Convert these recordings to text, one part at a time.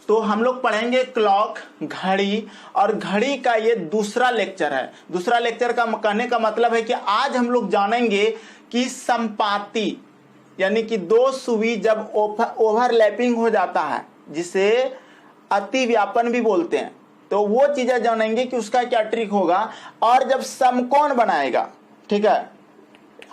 तो हम लोग पढ़ेंगे क्लॉक, घड़ी, और घड़ी का ये दूसरा लेक्चर है। दूसरा लेक्चर का कहने का मतलब है कि आज हम लोग जानेंगे कि संपाती यानी कि दो सुई जब ओवरलैपिंग हो जाता है, जिसे अतिव्यापन भी बोलते हैं, तो वो चीजें जानेंगे कि उसका क्या ट्रिक होगा। और जब समकोण बनाएगा, ठीक है,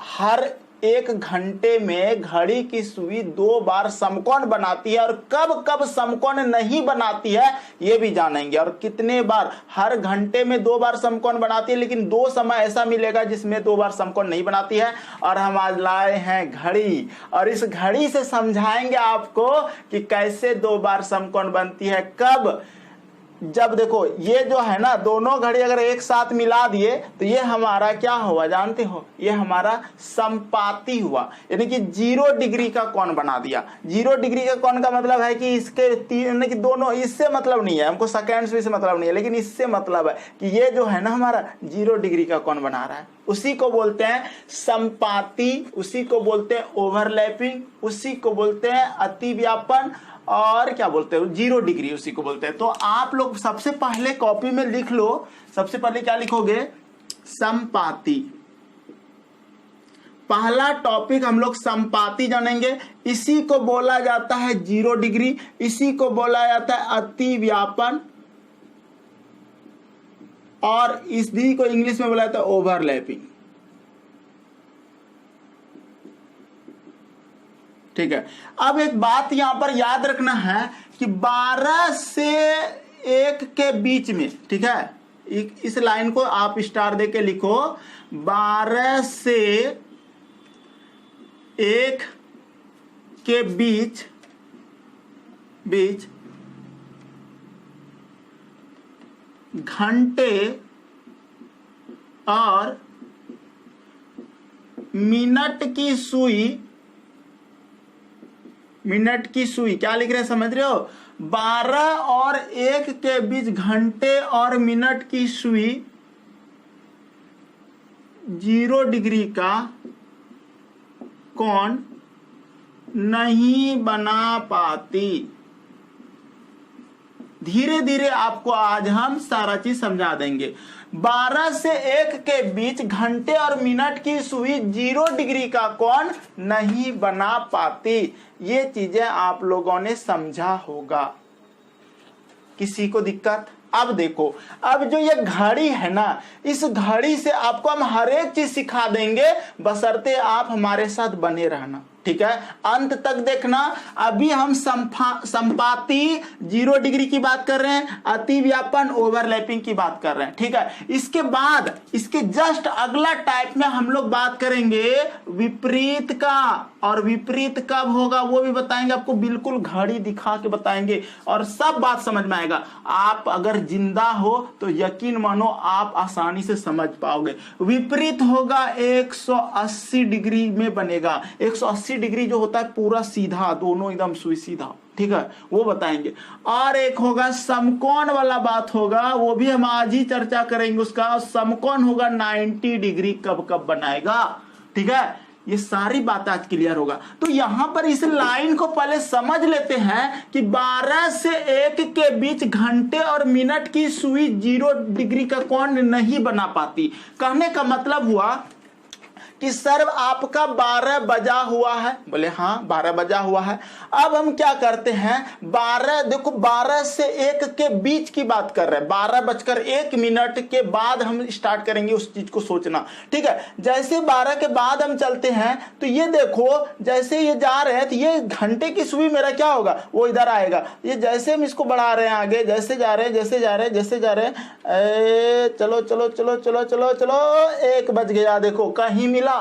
हर 1 घंटे में घड़ी की सुई 2 बार समकोण बनाती है, और कब कब समकोण नहीं बनाती है ये भी जानेंगे। और कितने बार, हर घंटे में 2 बार समकोण बनाती है, लेकिन 2 समय ऐसा मिलेगा जिसमें 2 बार समकोण नहीं बनाती है। और हम आज लाए हैं घड़ी, और इस घड़ी से समझाएंगे आपको कि कैसे 2 बार समकोण बनती है, कब। जब देखो ये जो है ना, दोनों घड़ी अगर एक साथ मिला दिए तो ये हमारा क्या हुआ जानते हो, ये हमारा संपाती हुआ, यानी कि 0 डिग्री का कोण बना दिया। 0 डिग्री का कोण का मतलब है कि इसके यानी कि दोनों, इससे मतलब नहीं है हमको, सेकेंड्स से मतलब नहीं है, लेकिन इससे मतलब है कि ये जो है ना हमारा 0 डिग्री का कोण बना रहा है, उसी को बोलते हैं संपाती, उसी को बोलते हैं ओवरलैपिंग, उसी को बोलते हैं अतिव्यापन, और क्या बोलते हैं 0 डिग्री, उसी को बोलते हैं। तो आप लोग सबसे पहले कॉपी में लिख लो, सबसे पहले क्या लिखोगे, संपाती। पहला टॉपिक हम लोग संपाती जानेंगे। इसी को बोला जाता है 0 डिग्री, इसी को बोला जाता है अतिव्यापन, और इसी को इंग्लिश में बोला जाता है ओवरलैपिंग। ठीक है, अब एक बात यहां पर याद रखना है कि 12 से 1 के बीच में, ठीक है, इस लाइन को आप स्टार देके लिखो, 12 से 1 के बीच घंटे और मिनट की सुई क्या लिख रहे हैं समझ रहे हो, 12 और 1 के बीच घंटे और मिनट की सुई 0 डिग्री का कोण नहीं बना पाती। धीरे धीरे आपको आज हम सारा चीज समझा देंगे। 12 से 1 के बीच घंटे और मिनट की सुई 0 डिग्री का कोण नहीं बना पाती। ये चीजें आप लोगों ने समझा होगा। किसी को दिक्कत? अब देखो, अब जो ये घड़ी है ना, इस घड़ी से आपको हम हर एक चीज सिखा देंगे, बशर्ते आप हमारे साथ बने रहना, ठीक है, अंत तक देखना। अभी हम संपाती 0 डिग्री की बात कर रहे हैं, अतिव्यापन ओवरलैपिंग की बात कर रहे हैं, ठीक है। इसके बाद इसके जस्ट अगला टाइप में हम लोग बात करेंगे विपरीत का, और विपरीत कब होगा वो भी बताएंगे आपको, बिल्कुल घड़ी दिखा के बताएंगे और सब बात समझ में आएगा। आप अगर जिंदा हो तो यकीन मानो आप आसानी से समझ पाओगे। विपरीत होगा 180 डिग्री में बनेगा। 180 डिग्री जो होता है पूरा सीधा, दोनों एकदम सुई सीधा, ठीक है, वो बताएंगे। और एक होगा समकोण वाला बात होगा, वो भी हम आज ही चर्चा करेंगे उसका। समकोण होगा 90 डिग्री कब कब बनाएगा, ठीक है, ये सारी बात आज क्लियर होगा। तो यहां पर इस लाइन को पहले समझ लेते हैं कि 12 से 1 के बीच घंटे और मिनट की सुई 0 डिग्री का कोण नहीं बना पाती। कहने का मतलब हुआ कि सर आपका 12 बजा हुआ है, बोले हाँ 12 बजा हुआ है। अब हम क्या करते हैं, 12 देखो 12 से 1 के बीच की बात कर रहे हैं, 12:01 के बाद हम स्टार्ट करेंगे उस चीज को सोचना, ठीक है। जैसे 12 के बाद हम चलते हैं तो ये देखो, जैसे ये जा रहे हैं तो ये घंटे की सुई मेरा क्या होगा, वो इधर आएगा। ये जैसे हम इसको बढ़ा रहे हैं आगे, जैसे जा रहे हैं, चलो चलो चलो चलो चलो चलो, 1 बज गया। देखो कहीं मिला,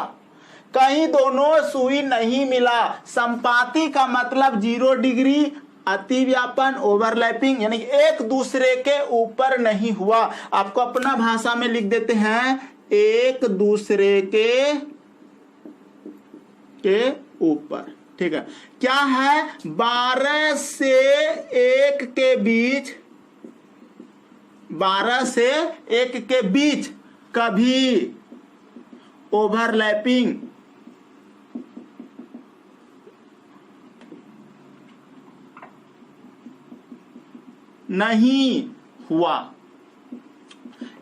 कहीं दोनों सुई नहीं मिला। संपाती का मतलब 0 डिग्री, अतिव्यापन ओवरलैपिंग, यानी एक दूसरे के ऊपर नहीं हुआ। आपको अपना भाषा में लिख देते हैं, एक दूसरे के ऊपर, ठीक है। क्या है, 12 से 1 के बीच, 12 से 1 के बीच कभी ओवरलैपिंग, नहीं हुआ।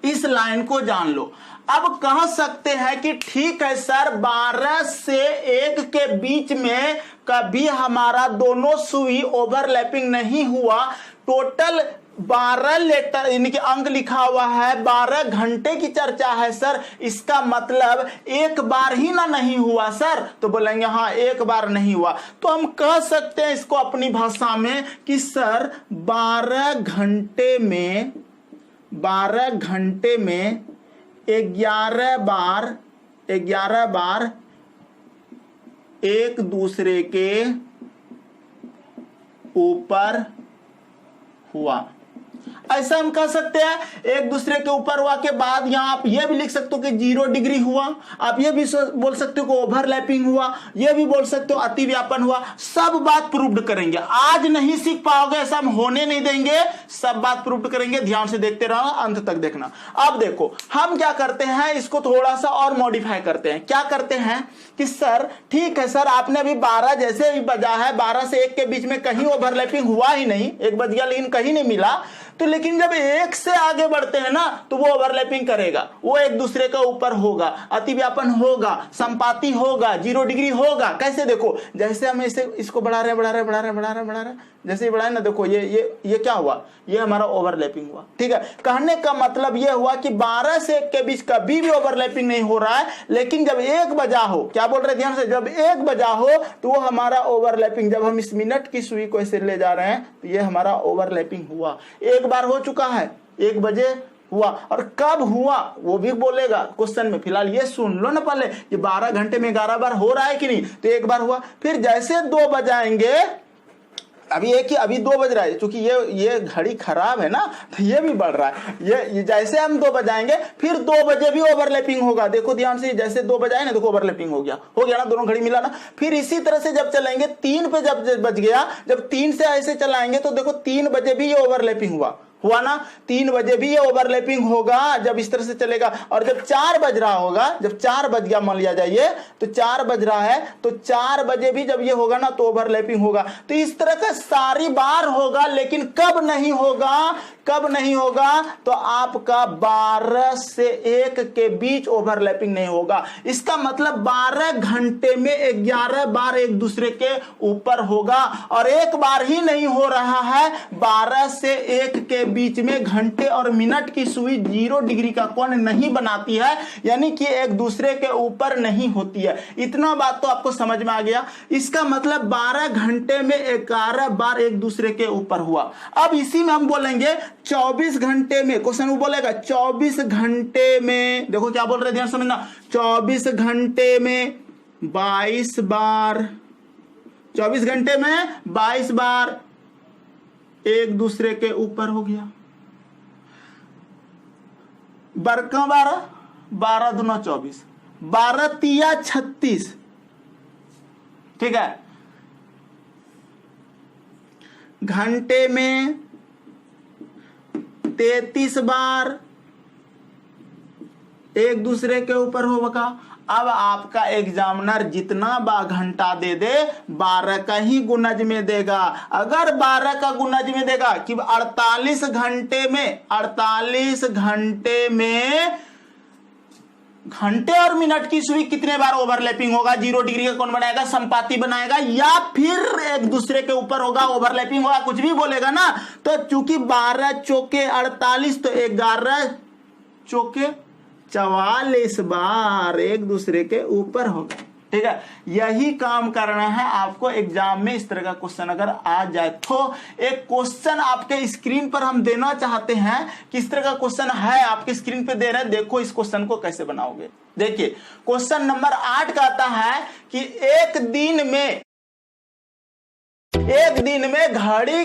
इस लाइन को जान लो। अब कह सकते हैं कि ठीक है सर, 12 से 1 के बीच में कभी हमारा दोनों सुई ओवरलैपिंग नहीं हुआ। टोटल 12 लेटर यानी कि अंक लिखा हुआ है, 12 घंटे की चर्चा है सर, इसका मतलब एक बार ही ना नहीं हुआ सर। तो बोलेंगे हाँ एक बार नहीं हुआ। तो हम कह सकते हैं इसको अपनी भाषा में कि सर 12 घंटे में 11 बार एक दूसरे के ऊपर हुआ। ऐसा हम कह सकते हैं। एक दूसरे के ऊपर हुआ के बाद यहां आप ये भी लिख सकते हो कि 0 डिग्री हुआ। आप ये भी बोल सकते हो कि ओवरलैपिंग हुआ। ये भी बोल सकते हो अतिव्यापन हुआ। सब बात प्रूव्ड करेंगे। आज नहीं सीख पाओगे, ऐसा हम होने नहीं देंगे। सब बात प्रूव्ड करेंगे। ध्यान से देखते रहना, अंत तक देखना। अब देखो हम क्या करते हैं, इसको थोड़ा सा और मॉडिफाई करते हैं। क्या करते हैं कि सर ठीक है सर, आपने अभी 12 जैसे भी बजा है, 12 से 1 के बीच में कहीं ओवरलैपिंग हुआ ही नहीं। 1 बज गया लेकिन कहीं नहीं मिला। तो लेकिन जब 1 से आगे बढ़ते हैं ना तो वो ओवरलैपिंग करेगा, वो एक दूसरे के ऊपर होगा, अतिव्यापन होगा, संपाति होगा, 0 डिग्री होगा। कैसे देखो, जैसे हम इसे इसको बढ़ा रहे जैसे ही बढ़ाए ना, देखो ये क्या हुआ, ये हमारा ओवरलैपिंग हुआ। ठीक है, कहने का मतलब ये हुआ कि 12 से 1 के बीच कभी भी ओवरलैपिंग नहीं हो रहा है। लेकिन जब 1 बजा हो, क्या बोल रहे ध्यान से, जब 1 बजा हो तो वो हमारा ओवरलैपिंग, जब हम इस मिनट की सुई को ऐसे ले जा रहे हैं तो ये हमारा ओवरलैपिंग हुआ। एक बार हो चुका है, 1 बजे हुआ। और कब हुआ वो भी बोलेगा क्वेश्चन में। फिलहाल ये सुन लो ना पहले, ये 12 घंटे में 11 बार हो रहा है कि नहीं। तो 1 बार हुआ, फिर जैसे 2 बजाएंगे, अभी 2 बज रहा है, क्योंकि ये घड़ी खराब है ना तो ये भी बढ़ रहा है। ये जैसे हम 2 बजाएंगे फिर 2 बजे भी ओवरलैपिंग होगा। देखो ध्यान से, जैसे 2 बजाए ना, देखो ओवरलैपिंग हो गया ना, दोनों घड़ी मिला ना। फिर इसी तरह से जब चलाएंगे 3 पे जब बज गया, जब 3 से ऐसे चलाएंगे तो देखो 3 बजे भी ये ओवरलैपिंग हुआ ना। 3 बजे भी ये ओवरलैपिंग होगा जब इस तरह से चलेगा। और जब 4 बज रहा होगा, जब 4 बज गया मान लिया जाइए, तो 4 बज रहा है तो 4 बजे भी जब ये होगा ना तो ओवरलैपिंग होगा। तो इस तरह का सारी बार होगा। लेकिन कब नहीं होगा तो आपका 12 से 1 के बीच ओवरलैपिंग नहीं होगा। इसका मतलब 12 घंटे में 11 बार एक दूसरे के ऊपर होगा। और एक बार ही नहीं हो रहा है, 12 से 1 के बीच में घंटे और मिनट की सुई 0 डिग्री का कोण नहीं बनाती है, यानी कि एक दूसरे के ऊपर नहीं होती है। इतना बात तो आपको समझ में आ गया। इसका मतलब 12 घंटे में 11 बार एक दूसरे के ऊपर हुआ। अब इसी में हम बोलेंगे 24 घंटे में, क्वेश्चन वो बोलेगा 24 घंटे में, देखो क्या बोल रहे ध्यान समझना, 24 घंटे में 22 बार, 24 घंटे में 22 बार एक दूसरे के ऊपर हो गया। बरका 12 दूना 24, 12 तिया 36। ठीक है, घंटे में 33 बार एक दूसरे के ऊपर होगा। अब आपका एग्जामिनर जितना घंटा दे दे 12 का ही गुणज में देगा। अगर 12 का गुणज में देगा कि 48 घंटे में घंटे और मिनट की सुई कितने बार ओवरलैपिंग होगा, 0 डिग्री का कोण बनाएगा, संपाति बनाएगा, या फिर एक दूसरे के ऊपर होगा, ओवरलैपिंग होगा, कुछ भी बोलेगा ना। तो चूंकि 12 चौके 48 तो 11 चौके 44 बार एक दूसरे के ऊपर होगा। ठीक है, यही काम करना है आपको एग्जाम में। इस तरह का क्वेश्चन अगर आ जाए तो एक क्वेश्चन आपके स्क्रीन पर हम देना चाहते हैं। किस तरह का क्वेश्चन है आपके स्क्रीन पे दे रहे हैं, देखो इस क्वेश्चन को कैसे बनाओगे। देखिए क्वेश्चन नंबर 8 कहता है कि एक दिन में घड़ी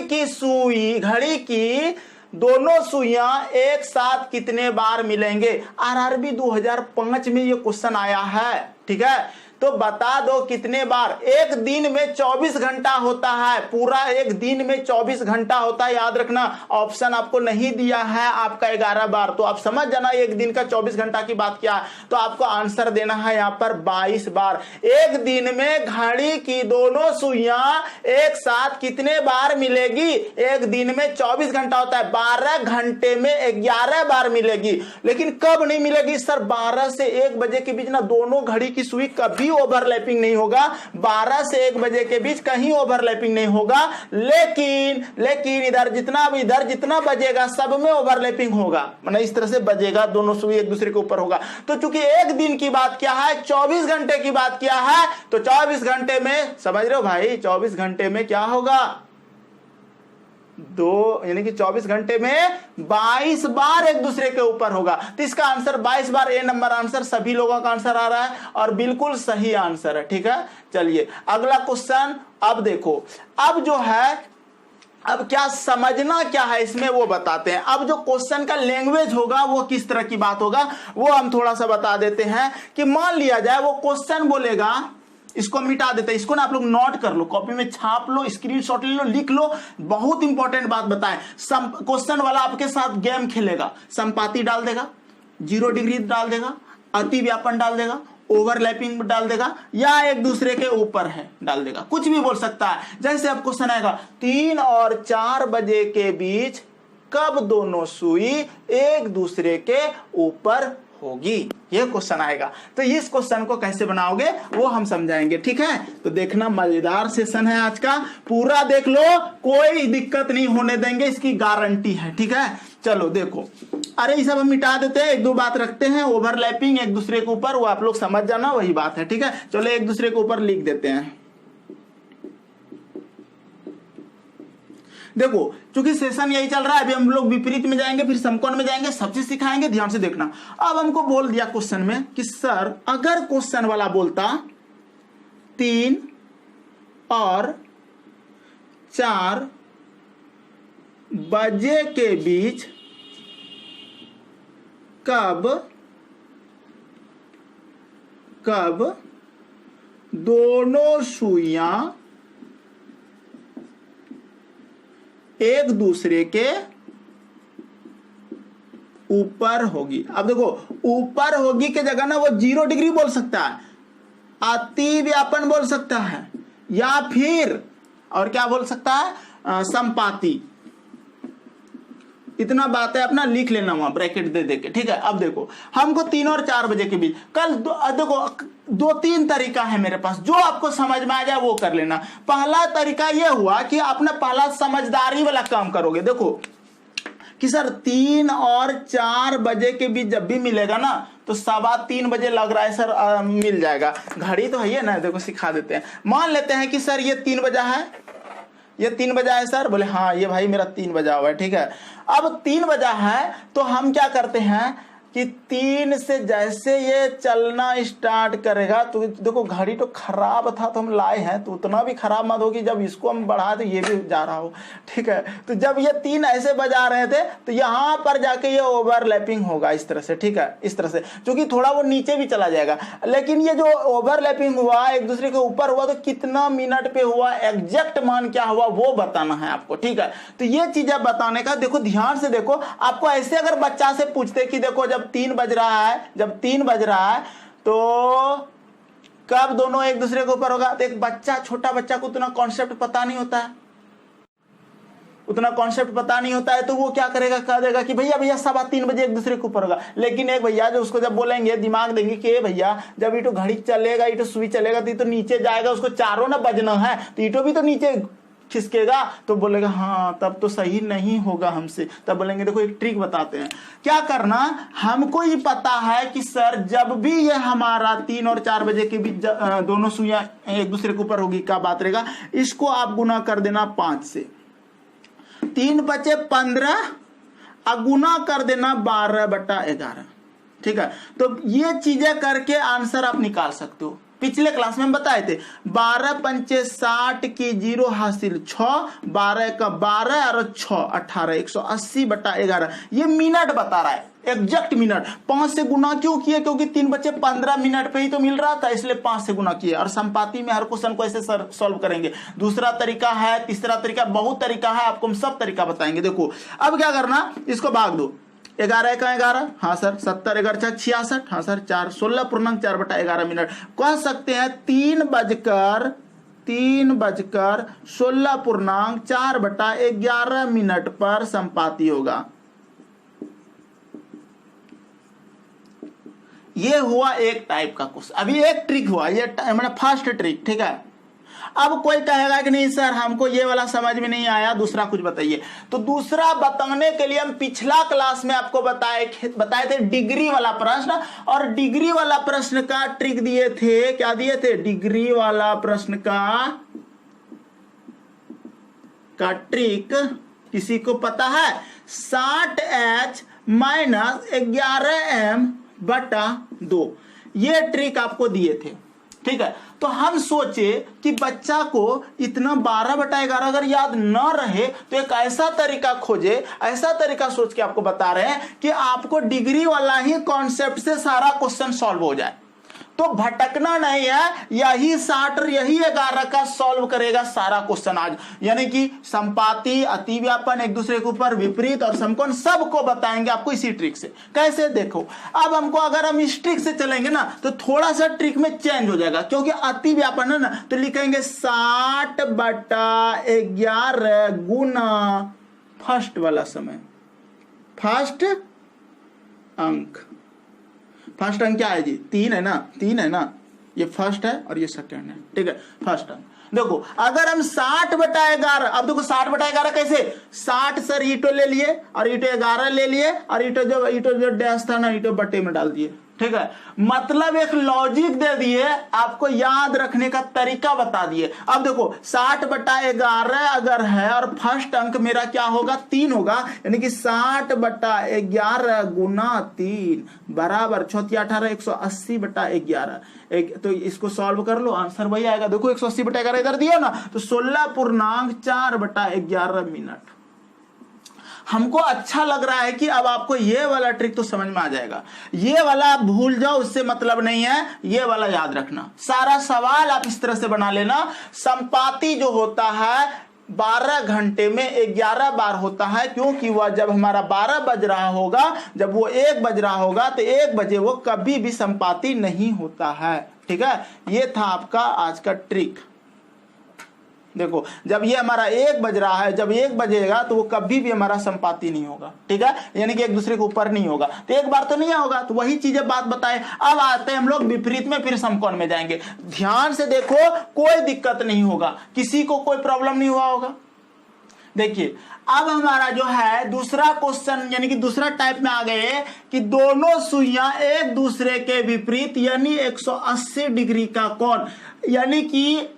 की दोनों सुइयां एक साथ कितने बार मिलेंगे। आरआरबी 2005 में ये क्वेश्चन आया है। ठीक है, तो बता दो कितने बार। एक दिन में 24 घंटा होता है, पूरा एक दिन में 24 घंटा होता है, याद रखना। ऑप्शन आपको नहीं दिया है आपका 11 बार, तो आप समझ जाना एक दिन का 24 घंटा की बात क्या है। तो आपको आंसर देना है यहां पर 22 बार। एक दिन में घड़ी की दोनों सुइयां एक साथ कितने बार मिलेगी? एक दिन में 24 घंटा होता है, 12 घंटे में 11 बार मिलेगी। लेकिन कब नहीं मिलेगी सर? 12 से 1 बजे के बीच ना दोनों घड़ी की सुई कभी ओवरलैपिंग नहीं होगा। 12 से 1 बजे के बीच कहीं ओवरलैपिंग नहीं होगा। लेकिन इधर जितना बजेगा सब में ओवरलैपिंग होगा, मतलब इस तरह से बजेगा, दोनों सुई एक दूसरे के ऊपर होगा। तो चूंकि एक दिन की बात क्या है, 24 घंटे की बात क्या है, तो 24 घंटे में समझ रहे हो भाई, 24 घंटे में क्या होगा? यानी कि 24 घंटे में 22 बार एक दूसरे के ऊपर होगा। तो इसका आंसर 22 बार, ए नंबर आंसर सभी लोगों का आंसर आ रहा है और बिल्कुल सही आंसर है। ठीक है, चलिए अगला क्वेश्चन। अब देखो, अब जो है, अब क्या समझना क्या है इसमें वो बताते हैं। अब जो क्वेश्चन का लैंग्वेज होगा वो किस तरह की बात होगा वो हम थोड़ा सा बता देते हैं। कि मान लिया जाए वो क्वेश्चन बोलेगा, इसको मिटा देते हैं, इसको ना आप लोग नोट कर लो, कॉपी में छाप लो, स्क्रीनशॉट ले लो, लिख लो। बहुत इंपॉर्टेंट बात बताएं। क्वेश्चन वाला आपके साथ गेम खेलेगा, संपाति डाल देगा, 0 डिग्री डाल देगा, अति व्यापन डाल देगा, ओवरलैपिंग डाल देगा, या एक दूसरे के ऊपर है डाल देगा, कुछ भी बोल सकता है। जैसे अब क्वेश्चन आएगा 3 और 4 बजे के बीच कब दोनों सुई एक दूसरे के ऊपर होगी, ये क्वेश्चन आएगा। तो इस क्वेश्चन को कैसे बनाओगे वो हम समझाएंगे। ठीक है, तो देखना, मजेदार सेशन है आज का, पूरा देख लो, कोई दिक्कत नहीं होने देंगे, इसकी गारंटी है। ठीक है, चलो देखो, अरे ये सब हम मिटा देते हैं, 1-2 बात रखते हैं। ओवरलैपिंग एक दूसरे के ऊपर, वो आप लोग समझ जाना, वही बात है। ठीक है, चलो एक दूसरे के ऊपर लिख देते हैं। देखो, चूंकि सेशन यही चल रहा है, अभी हम लोग विपरीत में जाएंगे, फिर समकोण में जाएंगे, सब चीज सिखाएंगे, ध्यान से देखना। अब हमको बोल दिया क्वेश्चन में कि सर अगर क्वेश्चन वाला बोलता 3 और 4 बजे के बीच कब दोनों सुइयां एक दूसरे के ऊपर होगी। अब देखो, ऊपर होगी के जगह ना वो 0 डिग्री बोल सकता है, अति व्यापन बोल सकता है, या फिर और क्या बोल सकता है, संपाति। इतना बात है, अपना लिख लेना वहां ब्रैकेट दे देके। ठीक है, अब देखो हमको 3 और 4 बजे के बीच कल देखो 2-3 तरीका है मेरे पास, जो आपको समझ में आ जाए वो कर लेना। पहला तरीका ये हुआ कि आपने पहला समझदारी वाला काम करोगे। देखो कि सर 3 और 4 बजे के बीच जब भी मिलेगा ना, तो 3:15 बजे लग रहा है सर मिल जाएगा। घड़ी तो है ना, देखो सिखा देते हैं। मान लेते हैं कि सर ये 3 बजा है, ये 3 बजा है सर, बोले हाँ ये भाई मेरा 3 बजा हुआ है। ठीक है, अब 3 बजा है तो हम क्या करते हैं कि 3 से जैसे ये चलना स्टार्ट करेगा, तो देखो घड़ी तो खराब था तो हम लाए हैं, तो उतना भी खराब मत हो कि जब इसको हम बढ़ा तो ये भी जा रहा हो। ठीक है, तो जब ये 3 ऐसे बजा रहे थे तो यहाँ पर जाके ये ओवरलैपिंग होगा इस तरह से। ठीक है, इस तरह से, क्योंकि थोड़ा वो नीचे भी चला जाएगा। लेकिन ये जो ओवरलैपिंग हुआ एक दूसरे के ऊपर हुआ, तो कितना मिनट पे हुआ, एग्जैक्ट मान क्या हुआ वो बताना है आपको। ठीक है, तो ये चीजें बताने का, देखो ध्यान से देखो। आपको ऐसे अगर बच्चा से पूछते कि देखो जब 3 बज रहा है तो कब दोनों एक दूसरे के ऊपर होगा, तो एक बच्चा, छोटा बच्चा को उतना कॉन्सेप्ट पता नहीं होता है, तो वो क्या करेगा, कह देगा कि भैया 3:15 बजे एक दूसरे के ऊपर होगा। लेकिन एक भैया जो उसको जब बोलेंगे, दिमाग देंगे कि भैया जब ईटो घड़ी चलेगा, ईटो सुई चलेगा, तो नीचे जाएगा, उसको चारों ना बजना है, तो ईटो भी तो नीचे खिसकेगा, तो बोलेगा हाँ तब तो सही नहीं होगा हमसे। तब बोलेंगे देखो एक ट्रिक बताते हैं, क्या करना, हमको ये पता है कि सर जब भी ये हमारा 3 और 4 बजे के बीच दोनों सुइयां एक दूसरे के ऊपर होगी, क्या बात रहेगा, इसको आप गुना कर देना 5 से, 3 बचे 15, गुना कर देना 12/11। ठीक है, तो ये चीजें करके आंसर आप निकाल सकते हो। पिछले क्लास में हम बताए थे 12 पंचे 60 की 0 हासिल 6, 12 का 12 और 6 18, 180/11 ये मिनट बता रहा है, एग्जैक्ट मिनट। 5 से गुना क्यों किए? क्योंकि 3 बच्चे 15 मिनट पे ही तो मिल रहा था, इसलिए 5 से गुना किए। और संपाती में हर क्वेश्चन को ऐसे सॉल्व करेंगे। दूसरा तरीका है, तीसरा तरीका, बहुत तरीका है, आपको हम सब तरीका बताएंगे। देखो अब क्या करना, इसको भाग दो। 11 का 11, हाँ सर 70, 11 66, हाँ सर 4, 16.4/11 मिनट। कह सकते हैं 3:16.4/11 मिनट पर संपाती होगा। ये हुआ एक टाइप का क्वेश्चन। अभी एक ट्रिक हुआ, ये मैंने फर्स्ट ट्रिक, ठीक है। अब कोई कहेगा कि नहीं सर हमको ये वाला समझ में नहीं आया, दूसरा कुछ बताइए। तो दूसरा बताने के लिए हम पिछला क्लास में आपको बताए थे डिग्री वाला प्रश्न, और डिग्री वाला प्रश्न का ट्रिक दिए थे। क्या दिए थे? डिग्री वाला प्रश्न का ट्रिक किसी को पता है? 60H - 11M/2 ये ट्रिक आपको दिए थे, ठीक है। तो हम सोचे कि बच्चा को इतना 12/11 अगर याद न रहे तो एक ऐसा तरीका खोजे, ऐसा तरीका सोच के आपको बता रहे हैं कि आपको डिग्री वाला ही कॉन्सेप्ट से सारा क्वेश्चन सॉल्व हो जाए। तो भटकना नहीं है, यही 60 और यही 11 का सॉल्व करेगा सारा क्वेश्चन आज। यानी कि संपाती, अतिव्यापन, एक दूसरे के ऊपर विपरीत और समकोण सबको बताएंगे आपको इसी ट्रिक से। कैसे? देखो अब हमको, अगर हम इस ट्रिक से चलेंगे ना तो थोड़ा सा ट्रिक में चेंज हो जाएगा, क्योंकि अतिव्यापन है ना, तो लिखेंगे 60/11 गुना फर्स्ट वाला समय, फर्स्ट अंक। फर्स्ट अंक क्या है जी? 3 है ना, 3 है ना, ये फर्स्ट है और ये सेकंड है, ठीक है। फर्स्ट अंक देखो, अगर हम 60/11, अब देखो 60/11 कैसे? 60 सर ईटो ले लिए और ईटो 11 ले लिए और ईटो जो डैश था ना, ईटो बटे में डाल दिए, ठीक है। मतलब एक लॉजिक दे दिए, आपको याद रखने का तरीका बता दिए। अब देखो 60/11 अगर है और फर्स्ट अंक मेरा क्या होगा? 3 होगा, यानी कि 60/11 गुना 3 बराबर 18, 180/11। तो इसको सॉल्व कर लो, आंसर वही आएगा। देखो 180/11 इधर दिया ना, तो 16.4/11 मिनट। हमको अच्छा लग रहा है कि अब आपको ये वाला ट्रिक तो समझ में आ जाएगा। ये वाला आप भूल जाओ, उससे मतलब नहीं है, ये वाला याद रखना। सारा सवाल आप इस तरह से बना लेना। संपाती जो होता है 12 घंटे में 11 बार होता है, क्योंकि वह जब हमारा 12 बज रहा होगा, जब वो 1 बज रहा होगा तो 1 बजे वो कभी भी संपाती नहीं होता है, ठीक है। ये था आपका आज का ट्रिक। देखो जब ये हमारा 1 बज रहा है, जब 1 बजेगा तो वो कभी भी हमारा संपाती नहीं होगा, ठीक है, यानी कि एक दूसरे के ऊपर नहीं होगा। तो एक बार तो नहीं होगा, तो वही चीजें बात बताए। अब आते हैं हम लोग विपरीत में, फिर समकोण में जाएंगे। ध्यान से देखो, कोई दिक्कत नहीं होगा, किसी को कोई प्रॉब्लम नहीं हुआ होगा। देखिए अब हमारा जो है दूसरा क्वेश्चन, यानी कि दूसरा टाइप में आ गए कि दोनों सुइयां एक दूसरे के विपरीत, यानी 180 डिग्री का कोण, यानी कि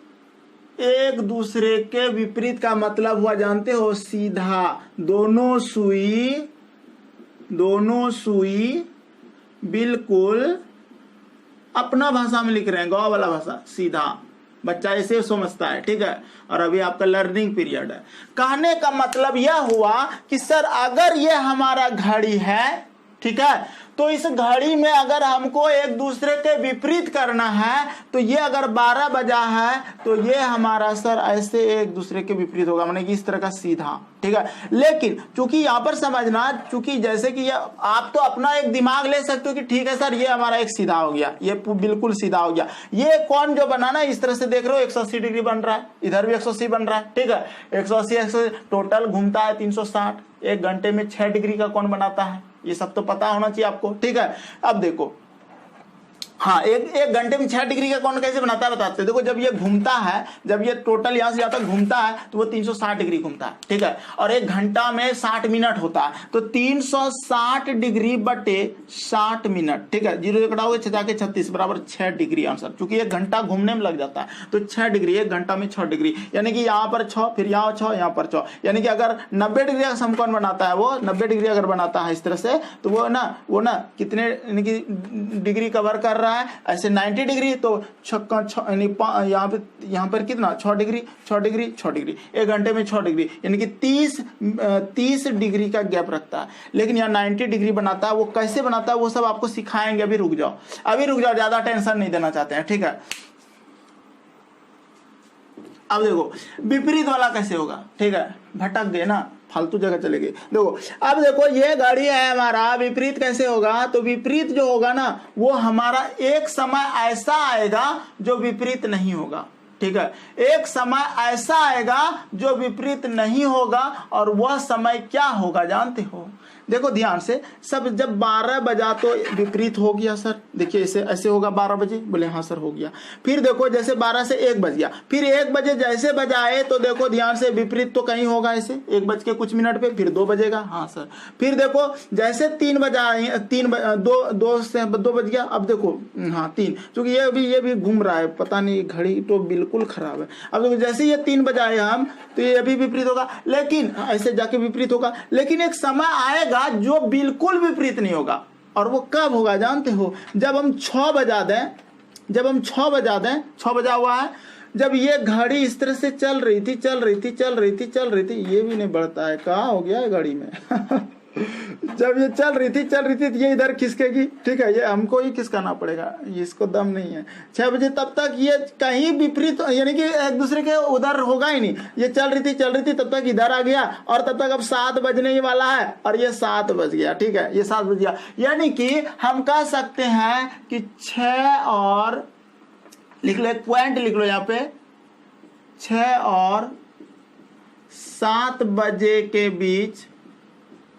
एक दूसरे के विपरीत का मतलब हुआ जानते हो? सीधा। दोनों सुई बिल्कुल अपना भाषा में लिख रहे हैं, गाँव वाला भाषा, सीधा। बच्चा ऐसे समझता है, ठीक है। और अभी आपका लर्निंग पीरियड है। कहने का मतलब यह हुआ कि सर अगर ये हमारा घड़ी है, ठीक है, तो इस घड़ी में अगर हमको एक दूसरे के विपरीत करना है, तो ये अगर 12 बजा है तो ये हमारा सर ऐसे एक दूसरे के विपरीत होगा, माने कि इस तरह का सीधा, ठीक है। लेकिन चूंकि यहाँ पर समझना, चूंकि जैसे कि ये आप तो अपना एक दिमाग ले सकते हो कि ठीक है सर ये हमारा एक सीधा हो गया, ये बिल्कुल सीधा हो गया। ये कोण जो बना ना, इस तरह से देख रहे हो 180 डिग्री बन रहा है, इधर भी 180 बन रहा है, ठीक है। 180 टोटल घूमता है 360, 1 घंटे में 6 डिग्री का कोण बनाता है। ये सब तो पता होना चाहिए आपको, ठीक है। अब देखो, हाँ, एक घंटे में 6 डिग्री का कोण कैसे बनाता है बताते हैं। देखो जब ये घूमता है, जब ये टोटल यहां से यहां तक घूमता है तो वो 360 डिग्री घूमता है, ठीक है। और 1 घंटा में 60 मिनट होता है, तो 360 डिग्री बटे 60 मिनट, ठीक है। 0 कटाओगे 6 जाके 36 बराबर 6 डिग्री आंसर। चूंकि 1 घंटा घूमने में लग जाता है तो 6 डिग्री, 1 घंटा में 6 डिग्री, यानी कि यहाँ पर 6, फिर यहाँ 6, यहाँ पर 6, यानी कि अगर 90 डिग्री का समकोण बनाता है, वो 90 डिग्री अगर बनाता है इस तरह से, तो वो ना कितने यानी कि डिग्री कवर कर रहा रहा है ऐसे 90 डिग्री, तो यहाँ पर कितना 6 डिग्री 6 डिग्री 6 डिग्री, 1 घंटे में 6 डिग्री, यानी कि 30 डिग्री का गैप रखता है। लेकिन यहाँ 90 डिग्री बनाता है। वो कैसे बनाता है वो सब आपको सिखाएंगे। अभी रुक जाओ, ज्यादा टेंशन नहीं देना चाहते हैं, ठीक है। अब देखो विपरीत वाला कैसे होगा, ठीक है, भटक गए ना, फालतू जगह चले गए। देखो अब देखो ये गाड़ी है हमारा, विपरीत कैसे होगा, तो विपरीत जो होगा ना वो हमारा एक समय ऐसा आएगा जो विपरीत नहीं होगा, ठीक है। एक समय ऐसा आएगा जो विपरीत नहीं होगा, और वह समय क्या होगा जानते हो? देखो ध्यान से, सब जब 12 बजा तो विपरीत हो गया सर, देखिए ऐसे ऐसे होगा 12 बजे, बोले हाँ सर हो गया। फिर देखो जैसे 12 से 1 बज गया, फिर 1 बजे जैसे बजाए तो देखो ध्यान से विपरीत तो कहीं होगा ऐसे 1 बज के कुछ मिनट पे, फिर 2 बजेगा, हाँ सर। फिर देखो जैसे 3 बजाए, 2 बज गया, अब देखो हाँ 3, क्योंकि ये भी घूम रहा है, पता नहीं घड़ी तो बिल्कुल खराब है। अब देखो जैसे ये 3 बजाए हम, तो ये अभी विपरीत होगा, लेकिन ऐसे जाके विपरीत होगा। लेकिन एक समय आएगा जो बिल्कुल विपरीत नहीं होगा, और वो कब होगा जानते हो? जब हम 6 बजा दें, 6 बजा हुआ है, जब ये घड़ी इस तरह से चल रही थी, ये भी नहीं बढ़ता है, कहाँ हो गया है घड़ी में जब ये चल रही थी तो ये इधर खिसकेगी, ठीक है, ये हमको ही खिसकाना पड़ेगा, इसको दम नहीं है। 6 बजे तब तक ये कहीं विपरीत, यानी कि एक दूसरे के उधर होगा ही नहीं। ये चल रही थी तब तक इधर आ गया, और तब तक अब 7 बजने ही वाला है, और ये 7 बज गया, ठीक है, ये 7 बज गया। यानी कि हम कह सकते हैं कि 6 और लिख लो, एक पॉइंट लिख लो यहाँ पे, 6 और 7 बजे के बीच,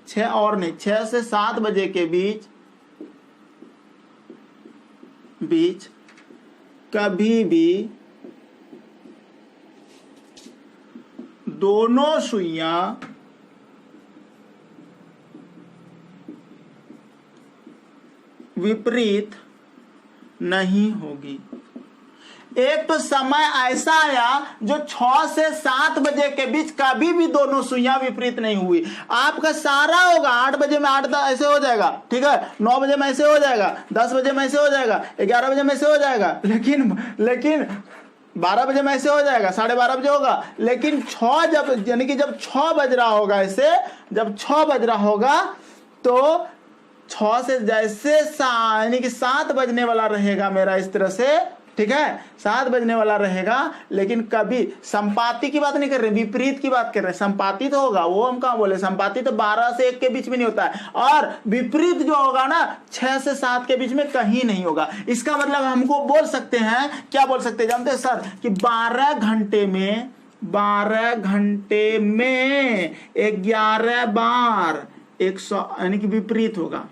6 और नहीं, 6 से 7 बजे के बीच कभी भी दोनों सुइयां विपरीत नहीं होगी। एक तो समय ऐसा आया जो 6 से 7 बजे के बीच कभी भी दोनों सुइयां विपरीत नहीं हुई। आपका सारा होगा 8 बजे में 8 ऐसे हो जाएगा, ठीक है, 9 बजे में ऐसे हो जाएगा, 10 बजे में ऐसे हो जाएगा, 11 बजे में ऐसे हो जाएगा, लेकिन 12 बजे में ऐसे हो जाएगा, 12:30 बजे होगा। लेकिन 6 जब, यानी कि जब 6 बज रहा होगा, ऐसे जब 6 बज रहा होगा तो 6 से जैसे यानी कि 7 बजने वाला रहेगा मेरा इस तरह से, ठीक है, 7 बजने वाला रहेगा। लेकिन कभी संपाती की बात नहीं कर रहे, विपरीत की बात कर रहे हैं। संपाती तो होगा, वो हम कहाँ बोले, संपाती तो 12 से 1 के बीच में नहीं होता है, और विपरीत जो होगा ना 6 से 7 के बीच में कहीं नहीं होगा। इसका मतलब हमको बोल सकते हैं, क्या बोल सकते हैं जानते हैं सर, कि 12 घंटे में 11 बार 100 यानी कि विपरीत होगा,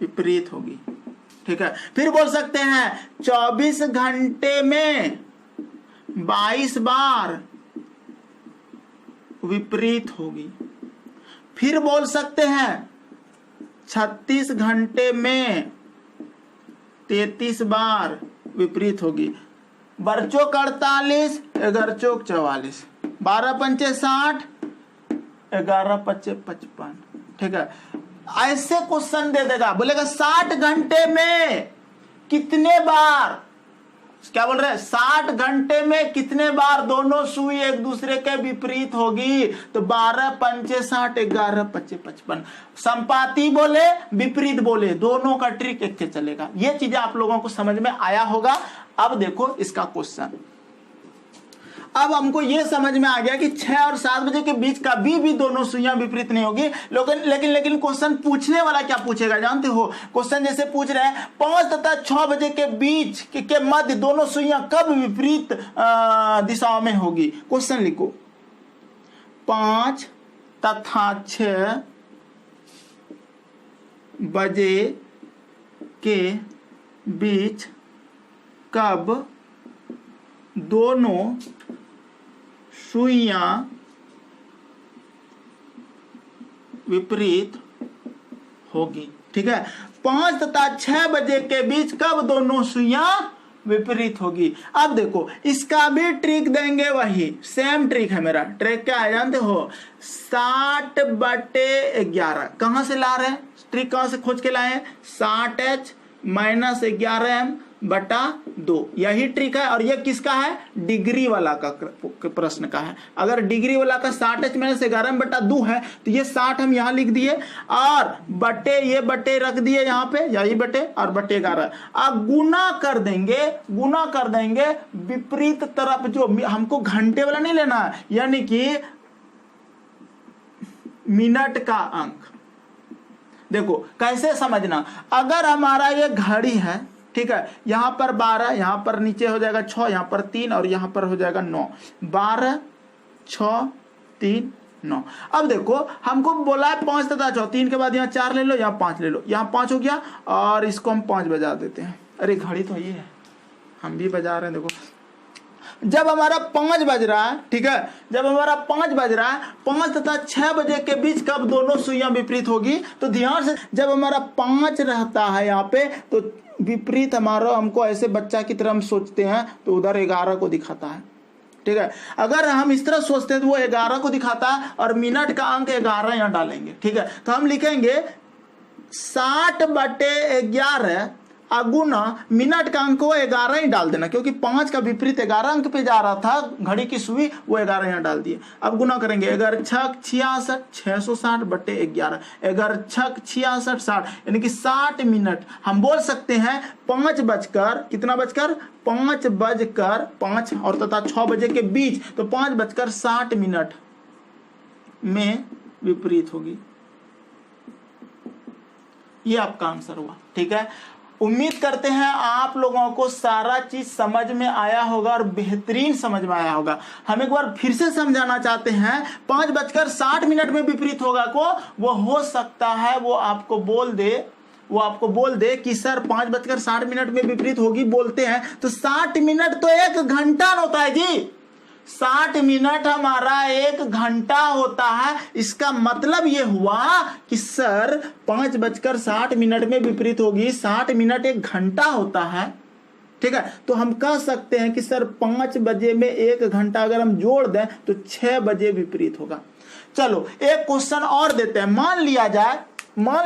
विपरीत होगी, ठीक है। फिर बोल सकते हैं 24 घंटे में 22 बार विपरीत होगी। फिर बोल सकते हैं 36 घंटे में 33 बार विपरीत होगी। बरचोक 48, 11 चौक 44, 12 पंचे 60, 11 पच्चे 55, ठीक है। ऐसे क्वेश्चन दे देगा, बोलेगा 60 घंटे में कितने बार, क्या बोल रहे हैं, 60 घंटे में कितने बार दोनों सुई एक दूसरे के विपरीत होगी, तो 12 पंचे 60, 11 पच्चे 55। संपाती बोले विपरीत बोले, दोनों का ट्रिक एक के चलेगा। ये चीजें आप लोगों को समझ में आया होगा। अब देखो इसका क्वेश्चन, अब हमको ये समझ में आ गया कि 6 और 7 बजे के बीच कभी भी दोनों सुइयां विपरीत नहीं होगी। लेकिन क्वेश्चन पूछने वाला क्या पूछेगा जानते हो? क्वेश्चन जैसे पूछ रहे हैं 5 तथा 6 बजे के बीच के मध्य दोनों सुइयां कब विपरीत दिशाओं में होगी। क्वेश्चन लिखो, 5 तथा 6 बजे के बीच कब दोनों सुइयां विपरीत होगी, ठीक है। 5 तथा 6 बजे के बीच कब दोनों सुइयां विपरीत होगी। अब देखो इसका भी ट्रिक देंगे, वही सेम ट्रिक है मेरा। ट्रिक क्या है जानते हो? 60/11 कहां से ला रहे हैं? ट्रिक कहां से खोज के लाए हैं, 60H माइनस 11m/2, यही ट्रिक है। और ये किसका है, डिग्री वाला का प्रश्न का है। अगर डिग्री वाला का 60H माइनस 11m/2 है तो ये 60 हम यहां लिख दिए और बटे, ये बटे रख दिए यहाँ पे, यही बटे और बटे 11। अब गुना कर देंगे विपरीत तरफ, जो हमको घंटे वाला नहीं लेना है, यानी कि मिनट का अंक। देखो कैसे समझना, अगर हमारा ये घड़ी है, ठीक है, यहां पर 12, यहां पर नीचे हो जाएगा 6, यहां पर 3 और यहां पर हो जाएगा 9, 12 6 3 9। अब देखो हमको बोला है 5 तथा 6, 3 के बाद यहाँ 4 ले लो, यहाँ 5 ले लो, यहाँ 5 हो गया और इसको हम 5 बजा देते हैं। अरे घड़ी तो ये है, हम भी बजा रहे हैं। देखो जब हमारा 5 बज रहा है, ठीक है, जब हमारा 5 बज रहा है, 5 तथा 6 बजे के बीच कब दोनों सुइयां विपरीत होगी, तो ध्यान से, जब हमारा 5 रहता है यहाँ पे तो विपरीत हमारा, हमको ऐसे बच्चा की तरह हम सोचते हैं तो उधर 11 को दिखाता है, ठीक है। अगर हम इस तरह सोचते हैं तो वो 11 को दिखाता है और मिनट का अंक 11 यहाँ डालेंगे, ठीक है। तो हम लिखेंगे 60/11 अगुना मिनट का अंक को 11 ही डाल देना, क्योंकि 5 का विपरीत 11 अंक पे जा रहा था घड़ी की सुई, वो 11 यहाँ डाल दिए। अब गुना करेंगे, 11 6 66 660/11, 11 6 66 60, यानी कि 60 मिनट। हम बोल सकते हैं 5 बजकर कितना बजकर 5 बजकर 5 और तथा 6 बजे के बीच, तो 5 बजकर 60 मिनट में विपरीत होगी। ये आपका आंसर हुआ, ठीक है। उम्मीद करते हैं आप लोगों को सारा चीज समझ में आया होगा और बेहतरीन समझ में आया होगा। हम एक बार फिर से समझाना चाहते हैं, 5 बजकर 60 मिनट में विपरीत होगा को, वो हो सकता है वो आपको बोल दे कि सर 5 बजकर 60 मिनट में विपरीत होगी, बोलते हैं तो 60 मिनट तो 1 घंटा होता है जी। 60 मिनट हमारा 1 घंटा होता है। इसका मतलब ये हुआ कि सर 5 बजकर 60 मिनट में विपरीत होगी, 60 मिनट 1 घंटा होता है, ठीक है। तो हम कह सकते हैं कि सर 5 बजे में 1 घंटा अगर हम जोड़ दें तो 6 बजे विपरीत होगा। चलो एक क्वेश्चन और देते हैं। मान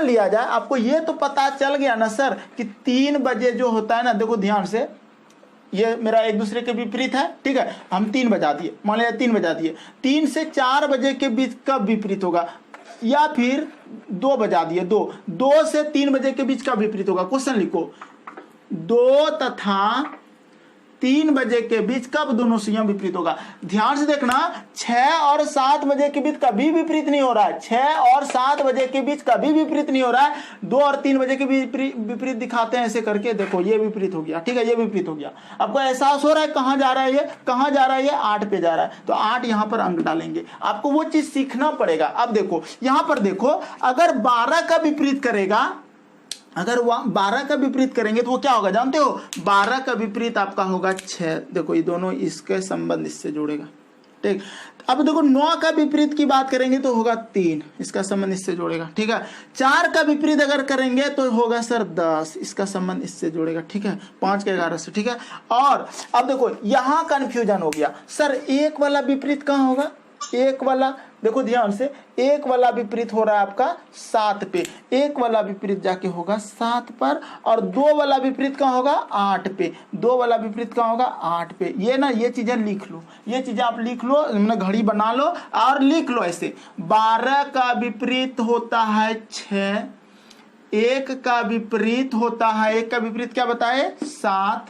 लिया जाए आपको ये तो पता चल गया ना सर कि 3 बजे जो होता है ना, देखो ध्यान से, ये मेरा एक दूसरे के विपरीत है, ठीक है। हम 3 बजा दिए, मान लिया 3 बजा दिए, 3 से 4 बजे के बीच कब विपरीत होगा, या फिर 2 बजा दिए, 2 से 3 बजे के बीच कब विपरीत होगा। क्वेश्चन लिखो, 2 तथा 3 बजे के बीच कब दोनों सुइयां विपरीत होगा। ध्यान से देखना, 6 और 7 बजे के बीच कभी विपरीत नहीं हो रहा है, 6 और 7 बजे के बीच कभी विपरीत नहीं हो रहा है। 2 और 3 बजे के विपरीत दिखाते हैं ऐसे करके, देखो ये विपरीत हो गया, ठीक है, ये विपरीत हो गया। आपको एहसास हो रहा है कहां जा रहा है ये, कहां जा रहा है ये, 8 पे जा रहा है, तो 8 यहां पर अंक डालेंगे। आपको वो चीज सीखना पड़ेगा। अब देखो यहां पर देखो, अगर 12 का विपरीत करेगा, अगर 12 का विपरीत करेंगे तो वो क्या होगा जानते हो, 12 का विपरीत आपका होगा 6। देखो ये दोनों इसके संबंध इससे जोड़ेगा, ठीक। अब देखो 9 का विपरीत की बात करेंगे तो होगा 3, इसका संबंध इससे जोड़ेगा, ठीक है। 4 का विपरीत अगर करेंगे तो होगा सर 10, इसका संबंध इससे जोड़ेगा, ठीक है। 5 के 11 से, ठीक है। और अब देखो यहां कंफ्यूजन हो गया, सर 1 वाला विपरीत कहां होगा, 1 वाला, देखो ध्यान से, 1 वाला विपरीत हो रहा है आपका 7 पे, 1 वाला विपरीत जाके होगा 7 पर, और 2 वाला विपरीत कहाँ होगा 8 पे, 2 वाला विपरीत कहाँ होगा 8 पे। ये ना, ये चीजें लिख लो, ये चीजें आप लिख लो, घड़ी बना लो और लिख लो ऐसे। 12 का विपरीत होता है 6, 1 का विपरीत होता है, 1 का विपरीत क्या बताए 7,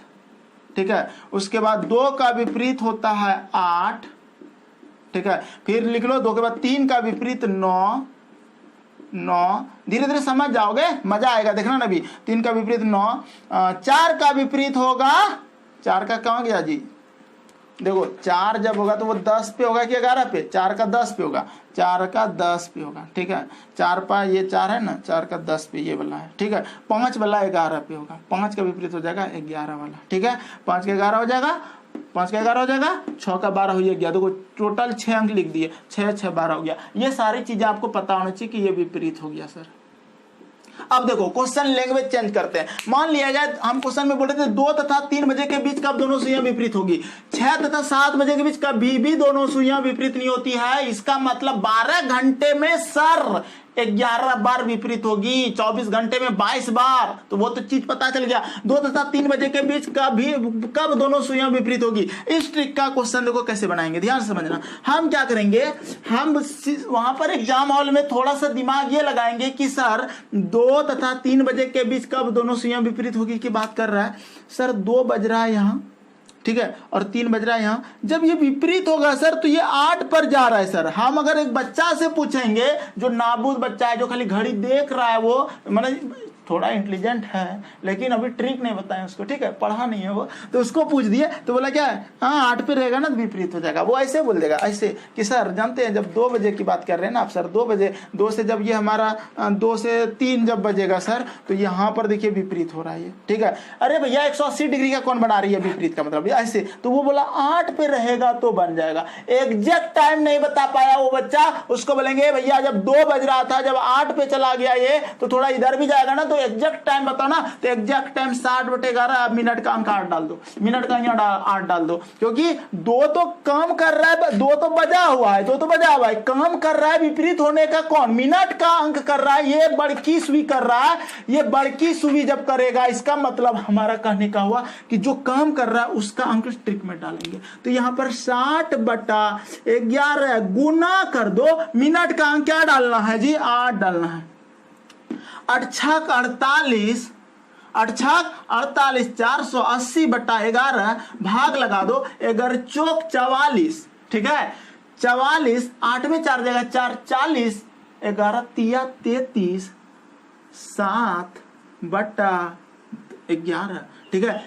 ठीक है। उसके बाद 2 का विपरीत होता है 8, ठीक है। फिर लिख लो 2 के बाद 3 का विपरीत 9, धीरे धीरे समझ जाओगे, मजा आएगा, देखना ना भी। 3 का विपरीत 9, 4 का विपरीत होगा, 4 का कहाँ गया जी, देखो 4 जब होगा तो वो 10 पे होगा कि 11 पे, 4 का 10 पे होगा, 4 का 10 पे होगा, ठीक है। 4 पर ये 4 है ना, 4 का 10 पे ये वाला है, ठीक है। 5 वाला 11 पे होगा, 5 का विपरीत हो जाएगा 11 वाला, ठीक है। 5 का 11 हो जाएगा, 5 का 11 हो जाएगा, 6 का 12 हो गया, देखो टोटल 6 अंक लिख दिए, 6 6 12 हो गया। ये सारी चीजें आपको पता होना चाहिए कि ये विपरीत हो गया सर। अब देखो क्वेश्चन लैंग्वेज चेंज करते हैं। मान लिया जाए हम क्वेश्चन में बोल रहे थे 2 तथा 3 बजे के बीच कब दोनों सुइयां विपरीत होगी, 6 तथा 7 बजे के बीच कभी भी दोनों सुइयां विपरीत नहीं होती है। इसका मतलब 12 घंटे में सर 11 बार विपरीत होगी, 24 घंटे में 22 बार, तो वो तो चीज पता चल गया। 2 तथा 3 बजे के बीच कब दोनों सुइयां विपरीत होगी। इस ट्रिक का क्वेश्चन देखो कैसे बनाएंगे, ध्यान से समझना। हम क्या करेंगे, हम वहां पर एग्जाम हॉल में थोड़ा सा दिमाग ये लगाएंगे कि सर 2 तथा 3 बजे के बीच कब दोनों सुइयां विपरीत होगी की बात कर रहा है सर। 2 बज रहा है यहाँ, ठीक है, और 3 बज रहा है यहाँ। जब ये विपरीत होगा सर तो ये 8 पर जा रहा है सर। हम अगर एक बच्चा से पूछेंगे, जो नाबूद बच्चा है, जो खाली घड़ी देख रहा है, वो मतलब थोड़ा इंटेलिजेंट है लेकिन अभी ट्रिक नहीं बताया उसको, ठीक है, पढ़ा नहीं है वो, तो उसको पूछ दिए तो बोला क्या है, हाँ 8 पे रहेगा ना, विपरीत हो जाएगा। वो ऐसे बोल देगा ऐसे कि सर जानते हैं जब 2 बजे की बात कर रहे हैं ना आप सर, 2 बजे, 2 से जब ये हमारा 2 से 3 जब बजेगा सर, तो यहाँ पर देखिए विपरीत हो रहा है, ठीक है। अरे भैया 180 डिग्री का कौन बना रही है विपरीत का मतलब ऐसे, तो वो बोला 8 पे रहेगा तो बन जाएगा। एग्जैक्ट टाइम नहीं बता पाया वो बच्चा, उसको बोलेंगे भैया जब 2 बज रहा था, जब 8 पे चला गया ये, तो थोड़ा इधर भी जाएगा ना, तो एग्जैक्ट टाइम बताओ ना, तो एग्जैक्ट टाइम 60/11 मिनट का अंक 8 डाल दो, मिनट का यहाँ 8 डाल दो, क्योंकि 2 तो काम कर रहा है, 2 तो बजा हुआ है, 2 तो बजा हुआ है, काम कर रहा है विपरीत होने का कौन, मिनट का अंक कर रहा है, ये बड़की सुई कर रहा है। ये बड़की सुई जब करेगा इसका मतलब हमारा कहने का हुआ कि जो काम कर रहा है उसका अंक ट्रिक में डालेंगे। तो यहाँ पर 60/11 गुना कर दो, मिनट का अंक क्या डालना है जी, 8 डालना है। 8 छक 48, 8 छक 48, 480/11 भाग लगा दो, 11 चौक 44, ठीक है, 44, 8 में 4 जगह 4, 40, 11 तिया 33, 7/11, ठीक है।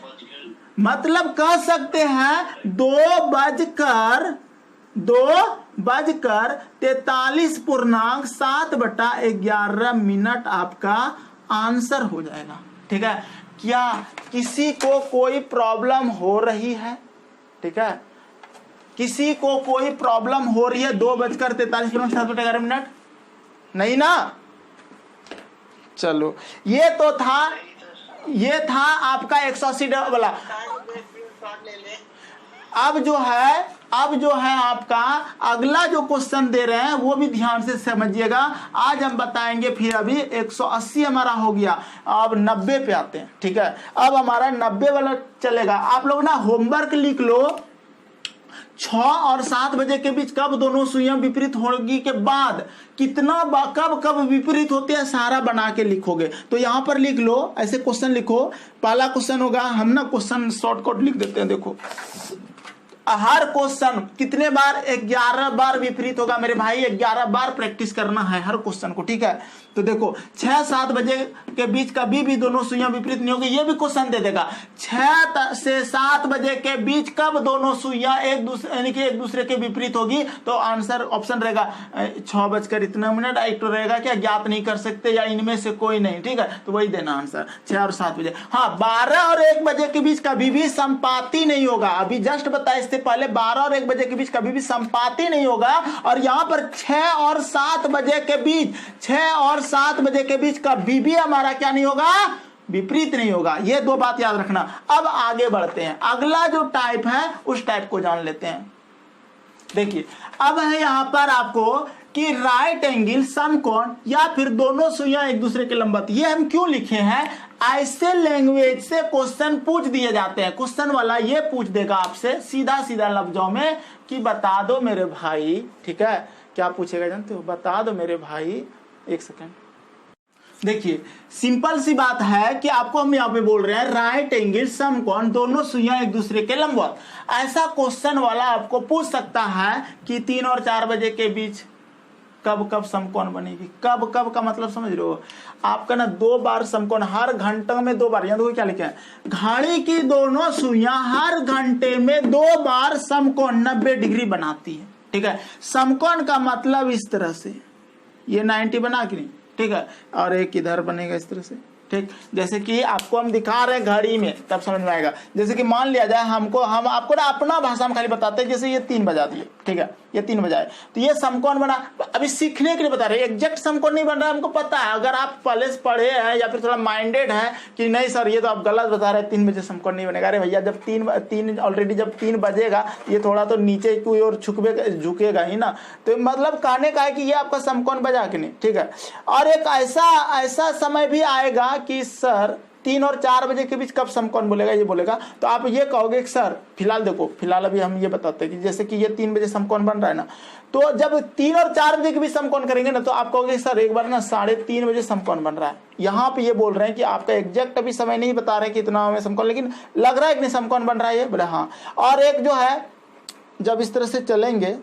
मतलब कह सकते हैं 2:43.7/11 मिनट आपका आंसर हो जाएगा, ठीक है। क्या किसी को कोई प्रॉब्लम हो रही है, ठीक है, किसी को कोई प्रॉब्लम हो रही है? 2:43.7/11 नहीं ना, चलो ये तो था, ये था आपका 180 वाला। अब जो है आपका अगला जो क्वेश्चन दे रहे हैं वो भी ध्यान से समझिएगा। आज हम बताएंगे, फिर अभी 180 हमारा हो गया, अब 90 पे आते हैं, ठीक है। अब हमारा 90 वाला चलेगा। आप लोग ना होमवर्क लिख लो, 6 और 7 बजे के बीच कब दोनों सुइयां विपरीत होगी के बाद कितना कब विपरीत होते हैं सारा बना के लिखोगे। तो यहां पर लिख लो, ऐसे क्वेश्चन लिखो। पहला क्वेश्चन होगा, हम ना क्वेश्चन शॉर्टकट लिख देते हैं, देखो हर क्वेश्चन कितने बार, 11 बार विपरीत होगा मेरे भाई, 11 बार प्रैक्टिस करना है हर क्वेश्चन को, ठीक है। तो देखो 6-7 बजे के बीच कभी भी दोनों सुइयां विपरीत नहीं होगी, ये भी क्वेश्चन दे देगा। 6 से 7 बजे के बीच कब दोनों सुइयां एक दूसरे के विपरीत होगी, तो आंसर ऑप्शन रहेगा 6:00 एक तो रहेगा क्या, ज्ञात नहीं कर सकते या इनमें से कोई नहीं, ठीक है, तो वही देना आंसर 6 और 7 बजे। हाँ 12 और 1 बजे के बीच कभी भी संपाती नहीं होगा, अभी जस्ट बताया इससे पहले 12 और 1 बजे के बीच कभी भी संपाती नहीं होगा। और यहां पर 6 और 7 बजे के बीच, 6 और 7 बजे के बीच कभी भी हमारा क्या नहीं होगा, विपरीत नहीं होगा। ये 2 बात याद रखना। अब आगे बढ़ते हैं, अगला जो टाइप है उस टाइप को जान लेते हैं। देखिए अब है यहां पर आपको कि राइट एंगल समकोण या फिर दोनों सुइयां एक दूसरे के लंबवत। ये हम क्यों लिखे हैं, ऐसे लैंग्वेज से क्वेश्चन पूछ दिए जाते हैं। क्वेश्चन वाला ये पूछ देगा आपसे सीधा सीधा लफ्जों में कि बता दो मेरे भाई, ठीक है, क्या पूछेगा जानते हो, बता दो मेरे भाई, एक सेकंड। देखिए सिंपल सी बात है कि आपको हम यहाँ पे बोल रहे हैं राइट एंगल समकोण, दोनों सुइयां एक दूसरे के लंबवत। ऐसा क्वेश्चन वाला आपको पूछ सकता है कि 3 और 4 बजे के बीच कब समकोण बनेगी। कब का मतलब समझ रहे हो, आपका ना 2 बार समकोण, हर घंटे में 2 बार। यहाँ देखो क्या लिखा है, घड़ी की दोनों सुइयां हर घंटे में 2 बार समकोण 90 डिग्री बनाती है, ठीक है। समकोण का मतलब इस तरह से, ये 90 बना कि नहीं, ठीक है, और एक इधर बनेगा इस तरह से, ठीक, जैसे कि आपको हम दिखा रहे हैं घड़ी में तब समझ में आएगा। जैसे कि मान लिया जाए हम आपको ना अपना भाषा में खाली बताते हैं, जैसे ये 3 बजा दिए, ठीक है, ये 3 बजाए तो ये समकोण बना। अभी सीखने के लिए बता रहे हैं, एग्जैक्ट समकोण नहीं बन रहा है, हमको पता है। अगर आप पहले से पढ़े हैं या फिर थोड़ा माइंडेड है कि नहीं सर ये तो आप गलत बता रहे हैं, 3 बजे समकोण नहीं बनेगा। अरे भैया जब 3 ऑलरेडी जब 3 बजेगा ये थोड़ा तो नीचे की ओर झुकेगा ही ना, तो मतलब कहने का है कि ये आपका समकोण बजा कि नहीं, ठीक है। और एक ऐसा समय भी आएगा कि सर 3 और 4 बजे के बीच कब समकोण बोलेगा, ये बोलेगा तो आप ये कहोगे कि सर फिलहाल देखो, फिलहाल अभी हम ये बताते हैं कि जैसे कि ये 3 बजे समकोण बन रहा है ना, तो जब 3 और 4 बजे के बीच समकोण करेंगे ना तो आप कहोगे सर एक बार ना 3:30 बजे समकोण बन रहा है। यहाँ पे ये बोल रहे हैं कि आपका एग्जैक्ट अभी समय नहीं बता रहे कि इतना में समकोण, लेकिन लग रहा है कि नहीं समकोण बन रहा है, ये बोले हाँ। और एक जो है जब इस तरह से चलेंगे,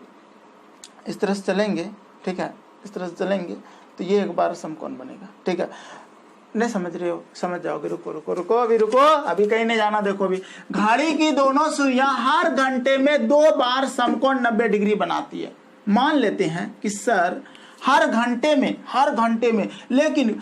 इस तरह से चलेंगे, ठीक है, इस तरह से चलेंगे तो ये एक बार समकोण बनेगा, ठीक है। नहीं समझ रहे हो, समझ जाओगे, रुको रुको रुको, अभी कहीं नहीं जाना। देखो अभी घड़ी की दोनों सुइयां हर घंटे में 2 बार समकोण 90 डिग्री बनाती है। मान लेते हैं कि सर हर घंटे में लेकिन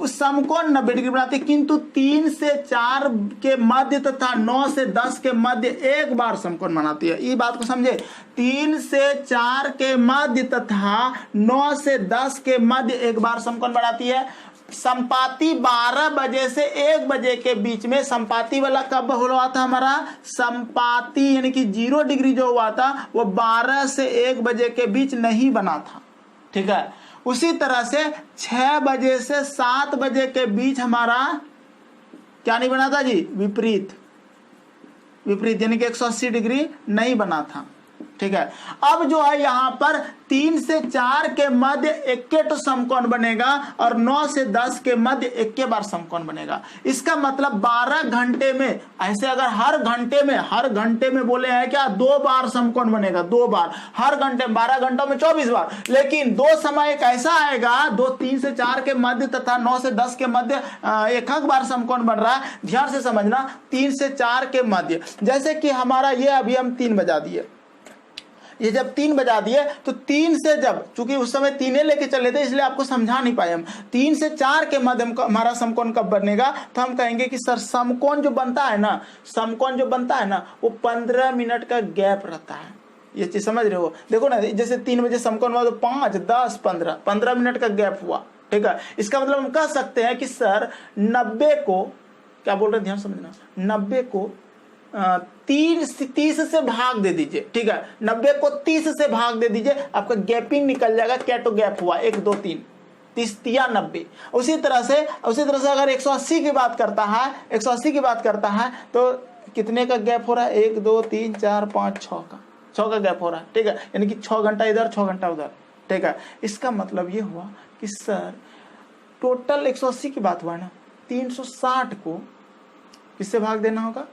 समकोण 90 डिग्री बनाती है, किंतु 3 से 4 के मध्य तथा 9 से 10 के मध्य एक बार समकोण बनाती है। ये बात को समझे, 3 से 4 के मध्य तथा 9 से 10 के मध्य एक बार समकोण बनाती है। संपाती 12 बजे से 1 बजे के बीच में, संपाती वाला कब हुआ था हमारा, संपाती यानी कि 0 डिग्री जो हुआ था वो 12 से 1 बजे के बीच नहीं बना था, ठीक है। उसी तरह से 6 बजे से 7 बजे के बीच हमारा क्या नहीं बना था जी, विपरीत यानी कि 180 डिग्री नहीं बना था, ठीक है। अब जो है यहाँ पर 3 से 4 के मध्य एक तो समकोण बनेगा और 9 से 10 के मध्य एक बार समकोण बनेगा। इसका मतलब 12 घंटे में, ऐसे अगर हर घंटे में बोले हैं क्या 2 बार समकोण बनेगा, 2 बार हर घंटे में, 12 घंटों में 24 बार। लेकिन 2 समय एक ऐसा आएगा 3 से 4 के मध्य तथा 9 से 10 के मध्य एक बार समकोण बन रहा है। ध्यान से समझना, 3 से 4 के मध्य, जैसे कि हमारा ये अभी हम 3 बजा दिए, ये जब 3 बजा दिए तो 3 से जब, चूंकि उस समय 3 लेके चले थे इसलिए आपको समझा नहीं पाए हम, 3 से 4 के मध्य हमारा समकोण कब बनेगा, तो हम कहेंगे कि सर समकोण जो बनता है ना वो 15 मिनट का गैप रहता है। ये चीज समझ रहे हो, देखो ना, जैसे 3 बजे समकोण हुआ तो 5, 10, 15 मिनट का गैप हुआ, ठीक है। इसका मतलब हम कह सकते हैं कि सर 90 को, क्या बोल रहे हैं ध्यान समझना, 90 को 30 से भाग दे दीजिए, ठीक है, 90 को 30 से भाग दे दीजिए, आपका गैपिंग निकल जाएगा। क्या तो गैप हुआ 1, 2, 3, 30 या 90। उसी तरह से अगर 180 की बात करता है तो कितने का गैप हो रहा है, 1, 2, 3, 4, 5, 6 का गैप हो रहा है, ठीक है, यानी कि 6 घंटा इधर 6 घंटा उधर, ठीक है। इसका मतलब ये हुआ कि सर टोटल 180 की बात हुआ ना, 360 को किससे भाग देना होगा,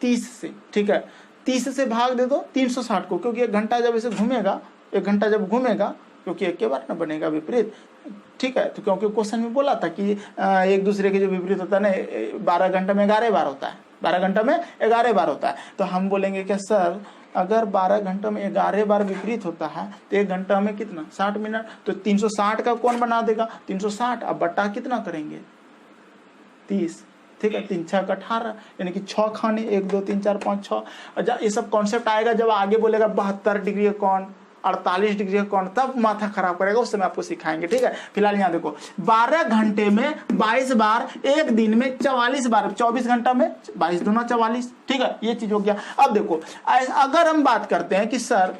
30 से, ठीक है, 30 से भाग दे दो 360 को, क्योंकि 1 घंटा जब इसे घूमेगा, 1 घंटा जब घूमेगा, क्योंकि एक के बार ना बनेगा विपरीत, ठीक है। तो क्योंकि क्वेश्चन में बोला था कि एक दूसरे के जो विपरीत होता है ना, 12 घंटे में 11 बार होता है, 12 घंटे में 11 बार होता है। तो हम बोलेंगे कि सर अगर 12 घंटों में 11 बार विपरीत होता है तो 1 घंटा में कितना, 60 मिनट, तो 360 का कौन बना देगा, 360। अब बट्टा कितना करेंगे, 30, ठीक है, 3 6 18, यानी कि 6 खाने, 1 2 3 4 5 6। जब ये सब कॉन्सेप्ट आएगा, जब आगे बोलेगा 72 डिग्री का कोण, 48 डिग्री का कोण, तब माथा खराब करेगा, उस समय आपको सिखाएंगे, ठीक है। फिलहाल यहाँ देखो 12 घंटे में 22 बार, एक दिन में 44 बार, 24 घंटा में 22 दूना 44, ठीक है, ये चीज हो गया। अब देखो अगर हम बात करते हैं कि सर,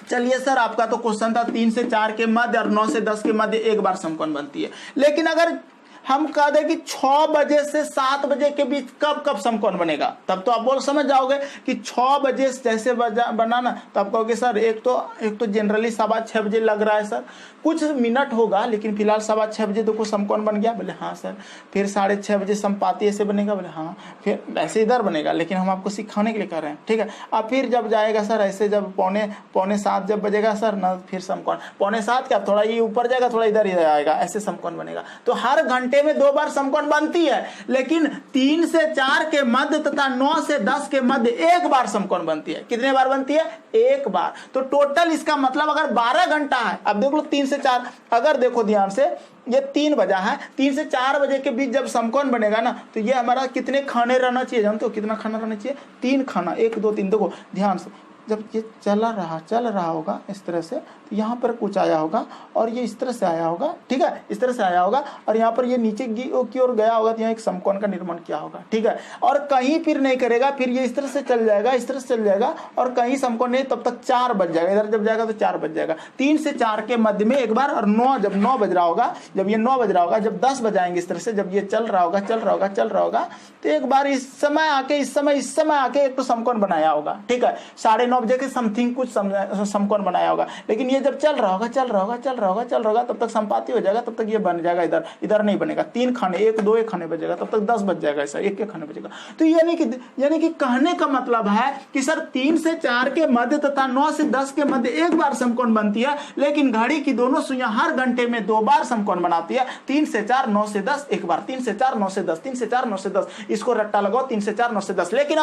चलिए सर आपका तो क्वेश्चन था 3 से 4 के मध्य और 9 से 10 के मध्य एक बार समकोण बनती है, लेकिन अगर हम कह दें कि 6 बजे से 7 बजे के बीच कब समकोण बनेगा, तब तो आप बोल समझ जाओगे कि 6 बजे जैसे बनाना, तो आप कहोगे सर एक तो जनरली 6:15 बजे लग रहा है सर, कुछ मिनट होगा, लेकिन फिलहाल 6:15 बजे तो कुछ समकोण बन गया, बोले हाँ सर। फिर 6:30 बजे संपाती ऐसे बनेगा, बोले हाँ, फिर ऐसे इधर बनेगा, लेकिन हम आपको सिखाने के लिए कर रहे हैं, ठीक है। अब फिर जब जाएगा सर ऐसे, जब पौने 7 जब बजेगा सर ना, फिर समकोण 6:45 क्या, थोड़ा ये ऊपर जाएगा, थोड़ा इधर आएगा, ऐसे समकोण बनेगा। तो हर घंटे घंटे में 2 बार समकोण बनती है, लेकिन 3 से 4 के मध्य तथा 9 से 10 के मध्य 1 बार समकोण बनती है। कितने बार बनती है? 1 बार। तो टोटल इसका मतलब अगर 12 घंटा है, अब देख लो 3 से 4, अगर देखो ध्यान से ये 3 बजा है, 3 से 4 बजे के बीच जब समकोण बनेगा ना, तो ये हमारा कितने खाने रहना चाहिए जानते हो? कितना खाना रहना चाहिए? 3 खाना, 1 2 3। देखो ध्यान से, जब ये चल रहा होगा इस तरह से, तो यहाँ पर कुछ आया होगा और ये इस तरह से आया होगा, ठीक है, इस तरह से आया होगा और यहाँ पर ये नीचे की ओर गया होगा, तो यहाँ एक समकोण का निर्माण किया होगा, ठीक है। और कहीं फिर नहीं करेगा, फिर ये इस तरह से चल जाएगा, इस तरह से चल जाएगा और कहीं समकोण नहीं, तब तक 4 बज जाएगा। इधर जब जाएगा तो 4 बज जाएगा। 3 से 4 के मध्य में 1 बार, और 9 जब 9 बज रहा होगा, जब ये 9 बज रहा होगा, जब 10 बजाएंगे इस तरह से, जब ये चल रहा होगा तो 1 बार इस समय आके इस समय आके एक तो समकोण बनाया होगा, ठीक है। 9:30 बजे के समथिंग कुछ समकोण बनाया होगा, लेकिन ये जब चल रहा होगा तब तक संपाती हो जाएगा, तब तक ये बन जाएगा। इधर नहीं बनेगा। 3 खाने, 1 2 1 खाने बजेगा, तब तक 10 बज जाएगा, ऐसा 1 1 खाने बजेगा। तो यानी कि कहने का मतलब है कि सर 3 से 4 के मध्य तथा 9 से 10 के मध्य 1 बार समकोण बनती है, लेकिन घड़ी की दोनों सुइयां हर घंटे में 2 बार समकोण बनाती है। 3 से 4 9 से 10 1 बार, 3 से 4 9 से 10, 3 से 4 9 से 10, इसको रट्टा लगाओ, 3 से 4 9 से 10। लेकिन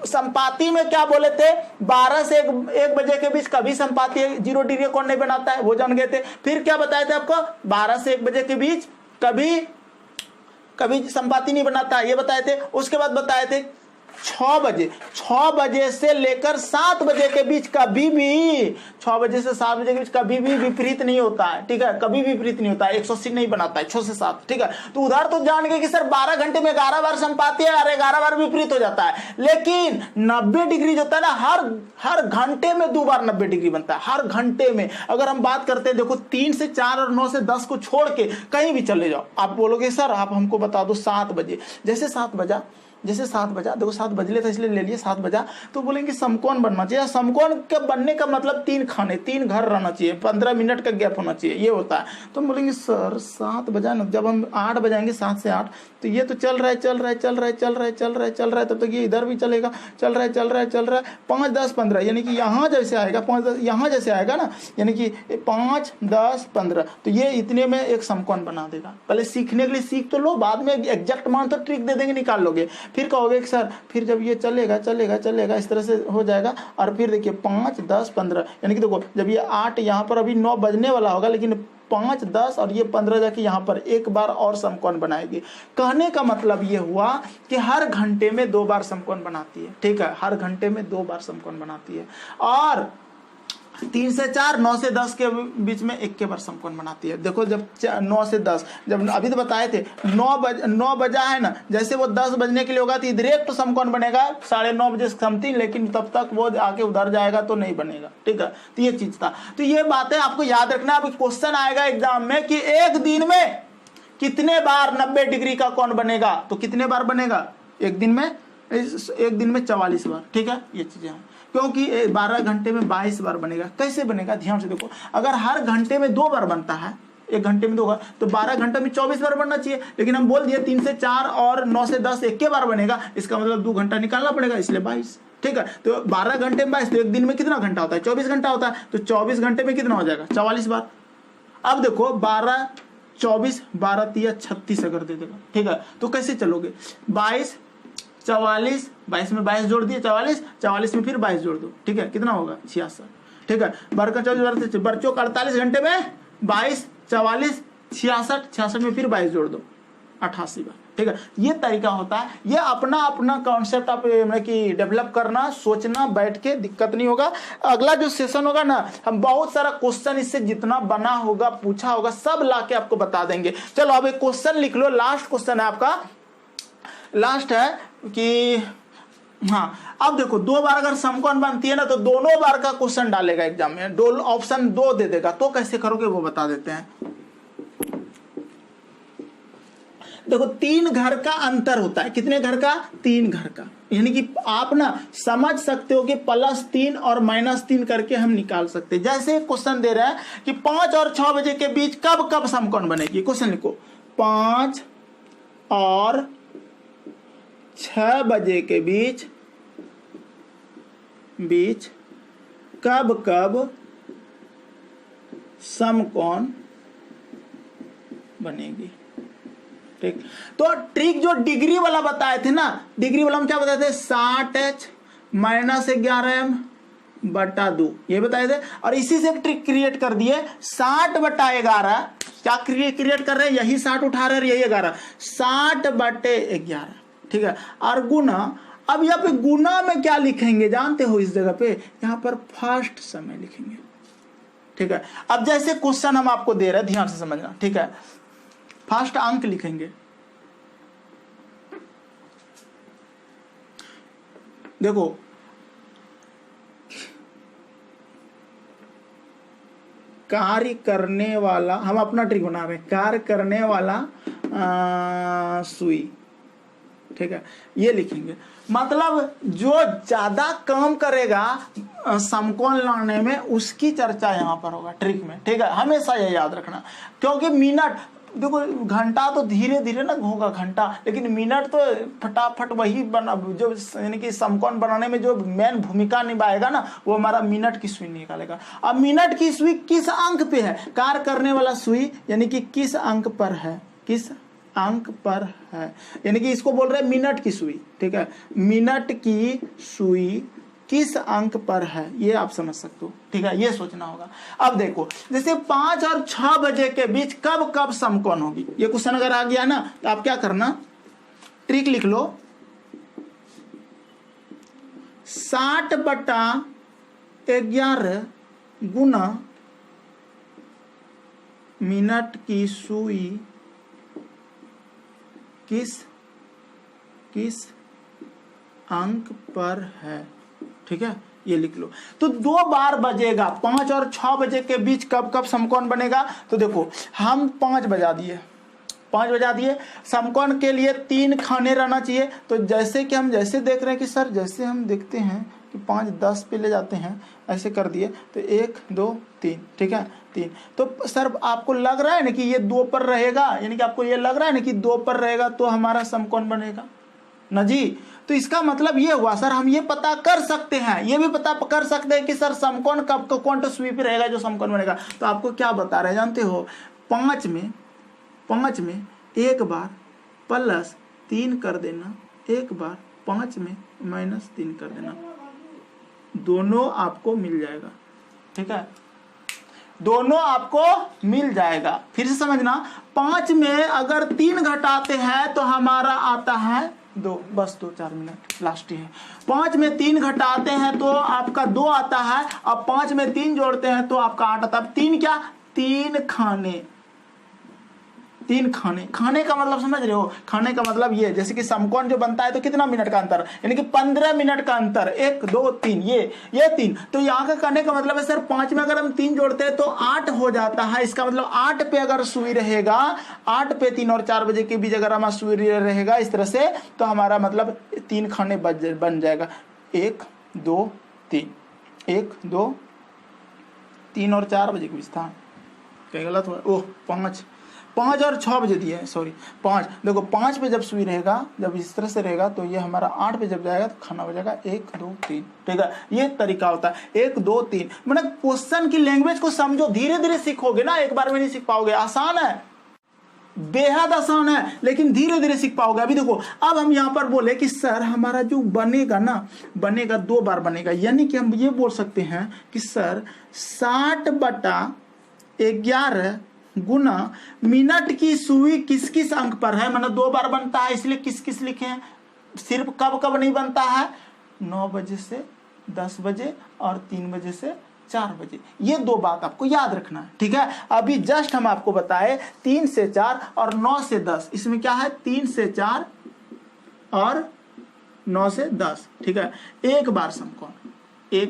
संपाती में क्या बोले थे? 12 से 1 बजे के बीच कभी संपाती 0 डिग्री कोण नहीं बनाता है, वो जान गए थे। फिर क्या बताए थे आपको? 12 से 1 बजे के बीच कभी संपाती नहीं बनाता, ये बताए थे। उसके बाद बताए थे 6 बजे से लेकर 7 बजे के बीच कभी भी 6 बजे से 7 बजे के बीच कभी भी विपरीत नहीं होता है, ठीक है, कभी विपरीत नहीं होता है, 180 नहीं बनाता है 6 से 7, ठीक है। तो उधर तो जान गए कि सर 12 घंटे में 11 बार संपाती है और 11 बार विपरीत हो जाता है, लेकिन 90 डिग्री जो होता है ना, हर घंटे में 2 बार 90 डिग्री बनता है, हर घंटे में। अगर हम बात करते हैं, देखो 3 से 4 और 9 से 10 को छोड़ के कहीं भी चले जाओ, आप बोलोगे सर आप हमको बता दो 7 बजे, जैसे 7 बजा, देखो 7 बजले था इसलिए ले लिए 7 बजा, तो बोलेंगे समकोण बनना चाहिए। समकोण के बनने का मतलब 3 खाने, 3 घर रहना चाहिए, 15 मिनट का गैप होना चाहिए, ये होता है। तो हम बोलेंगे सर 7 बजा ना, जब हम 8 बजाएंगे 7 से 8, तो ये तो चल रहा है, तब तक ये इधर भी चलेगा, चल रहा है 5 10 15, यानी कि यहाँ जैसे आएगा 5 10, यहाँ जैसे आएगा ना, यानी कि 5 10 15, तो ये इतने में एक समकोण बना देगा। पहले सीखने के लिए सीख तो लो, बाद में एग्जैक्ट मान तो ट्रिक दे देंगे, निकाल लोगे। फिर कहोगे कि सर फिर जब ये चलेगा इस तरह से हो जाएगा, और फिर देखिए 5 10 15, यानी कि देखो जब ये 8 यहाँ पर अभी 9 बजने वाला होगा, लेकिन 5 10 और ये 15 जाके यहाँ पर 1 बार और समकोण बनाएगी। कहने का मतलब ये हुआ कि हर घंटे में 2 बार समकोण बनाती है, ठीक है, हर घंटे में 2 बार समकोण बनाती है। और 3 से 4 9 से 10 के बीच में 1 के बार समकोण बनाती है। देखो जब 9 से 10, जब अभी तो बताए थे 9 बजा है ना, जैसे वो 10 बजने के लिए होगा तो डायरेक्ट तो समकोण बनेगा 9:30 बजे समथिंग, लेकिन तब तक वो आके उधर जाएगा तो नहीं बनेगा, ठीक है। तो ये चीज था, तो ये बातें आपको याद रखना। अब क्वेश्चन आएगा एग्जाम में कि एक दिन में कितने बार 90 डिग्री का कोण बनेगा, तो कितने बार बनेगा एक दिन में 44 बार, ठीक है। ये चीजें हैं, क्योंकि 12 घंटे में 22 बार बनेगा। कैसे बनेगा ध्यान से देखो, अगर हर घंटे में 2 बार बनता है, एक घंटे में 2 बार, तो 12 घंटे में 24 बार बनना चाहिए, लेकिन हम बोल दिए 3 से 4 और 9 से 10 1 के बार बनेगा, इसका मतलब 2 घंटा निकालना पड़ेगा, इसलिए 22, ठीक है। तो 12 घंटे में 22, तो एक दिन में कितना घंटा होता है? 24 घंटा होता है, तो 24 घंटे में कितना हो जाएगा? 44 बार। अब देखो 12 24 12 3 36 अगर दे देगा, ठीक है, तो कैसे चलोगे? 22 44, 22 में 22 जोड़ दिए 44 में फिर 22 जोड़ दो, ठीक है, कितना होगा? 66, ठीक है। बरका 24 बच्चों 48 घंटे में 22 44 66 में फिर 22 जोड़ दो, 88 बार, ठीक है। ये तरीका होता है, ये अपना कॉन्सेप्ट आप कि डेवलप करना, सोचना, बैठ के, दिक्कत नहीं होगा। अगला जो सेशन होगा ना, हम बहुत सारा क्वेश्चन इससे जितना बना होगा, पूछा होगा, सब लाके आपको बता देंगे। चलो अब एक क्वेश्चन लिख लो, लास्ट क्वेश्चन है आपका, लास्ट है कि हाँ, अब देखो 2 बार अगर समकोण बनती है ना, तो दोनों बार का क्वेश्चन डालेगा एग्जाम में, ऑप्शन 2 दे देगा, तो कैसे करोगे वो बता देते हैं। देखो 3 घर का अंतर होता है, कितने घर का? 3 घर का, यानी कि आप ना समझ सकते हो कि +3 और -3 करके हम निकाल सकते हैं। जैसे क्वेश्चन दे रहा है कि 5 और 6 बजे के बीच कब समकोण बनेगी, क्वेश्चन लिखो 5 और 6 बजे के बीच कब समकोण बनेगी। ठीक। तो ट्रिक जो डिग्री वाला बताए थे ना, डिग्री वाला हम क्या बताए थे, 60h माइनस 11m बटा 2 ये बताए थे। और इसी से एक ट्रिक क्रिएट कर दिए, 60 बटा 11 क्या क्रिएट कर रहे हैं, यही 60 उठा रहे हैं, यही 11, 60 बटे 11, ठीक है। और गुना, अब यहाँ पे गुना में क्या लिखेंगे जानते हो, इस जगह पे यहाँ पर फर्स्ट समय लिखेंगे, ठीक है। अब जैसे क्वेश्चन हम आपको दे रहे हैं, ध्यान से समझना, ठीक है। फर्स्ट अंक लिखेंगे, देखो कार्य करने वाला, हम अपना ट्रिक बना रहे हैं, कार्य करने वाला सुई, ठीक है, ये लिखेंगे। मतलब जो ज्यादा काम करेगा समकोण लाने में, उसकी चर्चा यहाँ पर होगा ट्रिक में, ठीक है। हमेशा ये याद रखना, क्योंकि मिनट, देखो घंटा तो धीरे धीरे ना होगा घंटा, लेकिन मिनट तो फटाफट वही बना, जो यानी कि समकोण बनाने में जो मेन भूमिका निभाएगा ना, वो हमारा मिनट की सुई निकालेगा। अब मिनट की सुई किस अंक पे है, कार्य करने वाला सुई यानी कि किस अंक पर है, किस अंक पर है, यानी कि इसको बोल रहे हैं मिनट की सुई, ठीक है। मिनट की सुई किस अंक पर है, ये आप समझ सकते हो, ठीक है, ये सोचना होगा। अब देखो जैसे 5 और 6 बजे के बीच कब कब समकोण होगी, ये क्वेश्चन अगर आ गया ना, तो आप क्या करना, ट्रिक लिख लो, 60 बटा 11 गुना मिनट की सुई किस अंक पर है, ठीक है, ये लिख लो। तो 2 बार बजेगा, 5 और 6 बजे के बीच कब कब समकोण बनेगा, तो देखो हम 5 बजा दिए, समकोण के लिए 3 खाने रहना चाहिए। तो जैसे कि हम जैसे देख रहे हैं कि सर, जैसे हम देखते हैं कि 5 10 पे ले जाते हैं, ऐसे कर दिए तो 1 2 3, ठीक है, 3। तो सर आपको लग रहा है ना कि ये 2 पर रहेगा, यानी कि आपको ये लग रहा है ना कि 2 पर रहेगा तो हमारा समकोण बनेगा ना जी। तो इसका मतलब ये हुआ सर, हम ये पता कर सकते हैं, ये भी पता कर सकते हैं कि सर समकोण कब को कौन सा सुई पे रहेगा जो समकोण बनेगा। तो आपको क्या बता रहे हैं जानते हो, 5 में 1 बार प्लस 3 कर देना, 1 बार 5 में माइनस 3 कर देना, दोनों आपको मिल जाएगा, ठीक है, दोनों आपको मिल जाएगा। फिर से समझना, 5 में अगर 3 घटाते हैं तो हमारा आता है 2, बस 2-4 मिनट लास्ट ही है। 5 में 3 घटाते हैं तो आपका 2 आता है, अब 5 में 3 जोड़ते हैं तो आपका 8 आता है। 3 क्या, 3 खाने, 3 खाने का मतलब समझ रहे हो, खाने का मतलब ये, जैसे कि समकोण जो बनता है तो कितना मिनट का अंतर, यानी कि 15 मिनट का अंतर, 1 2 3, ये 3। तो यहाँ का करने का मतलब है सर, 5 में अगर हम 3 जोड़ते हैं तो 8 हो जाता है। इसका मतलब 8 पे अगर सुई रहेगा, 8 पे 3 और 4 बजे के बीच अगर हमारा सुई रहेगा इस तरह से, तो हमारा मतलब 3 खाने बन जाएगा, 1 2 3, 1 2 3 और 4 बजे के बीच था, क्या गलत हुआ, ओह 5 और 6 बजे दिए, सॉरी 5। देखो 5 पे जब सुई रहेगा, जब इस तरह से रहेगा, तो ये हमारा 8 पे जब जाएगा तो खाना बजेगा 1 2 3, ठीक है। ये तरीका होता है 1 2 3। मतलब क्वेश्चन की लैंग्वेज को समझो, धीरे धीरे सीखोगे ना, एक बार में नहीं सीख पाओगे। आसान है, बेहद आसान है, लेकिन धीरे धीरे सीख पाओगे। अभी देखो, अब हम यहाँ पर बोले कि सर हमारा जो बनेगा ना, बनेगा 2 बार बनेगा, यानी कि हम ये बोल सकते हैं कि सर 60 बटा 11 गुना मिनट की सुई किस किस अंक पर है, मतलब 2 बार बनता है, इसलिए किस किस लिखे हैं। सिर्फ कब कब नहीं बनता है, 9 बजे से 10 बजे और 3 बजे से 4 बजे। ये 2 बात आपको याद रखना है, ठीक है। अभी जस्ट हम आपको बताए 3 से 4 और 9 से 10, इसमें क्या है 3 से 4 और 9 से 10, ठीक है। एक बार समकोण, ये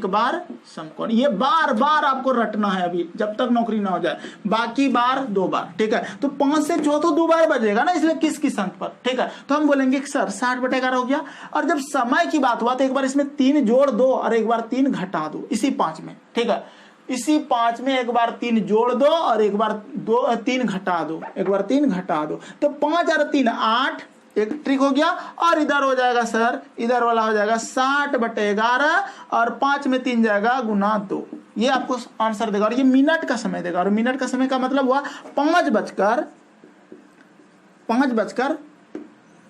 बार बार आपको रटना है अभी जब तक नौकरी ना हो जाए, बाकी बार 2 बार, ठीक है। तो 5 से 6 तो 2 बार बजेगा ना, इसलिए किस किस अंक पर, ठीक है। तो हम बोलेंगे कि सर 60 बटा 11 हो गया, और जब समय की बात हुआ तो एक बार इसमें 3 जोड़ दो और एक बार 3 घटा दो, इसी 5 में, ठीक है। इसी 5 में एक बार 3 जोड़ दो और एक बार 3 घटा दो, एक बार 3 घटा दो, तो 5 और 3 8, एक ट्रिक हो गया। और इधर हो जाएगा सर, इधर वाला हो जाएगा 60 बटे 11 और 5 में 3 जाएगा गुना 2, ये आपको आंसर देगा। और ये मिनट का समय देगा, और मिनट का समय का मतलब हुआ 5 बजकर 5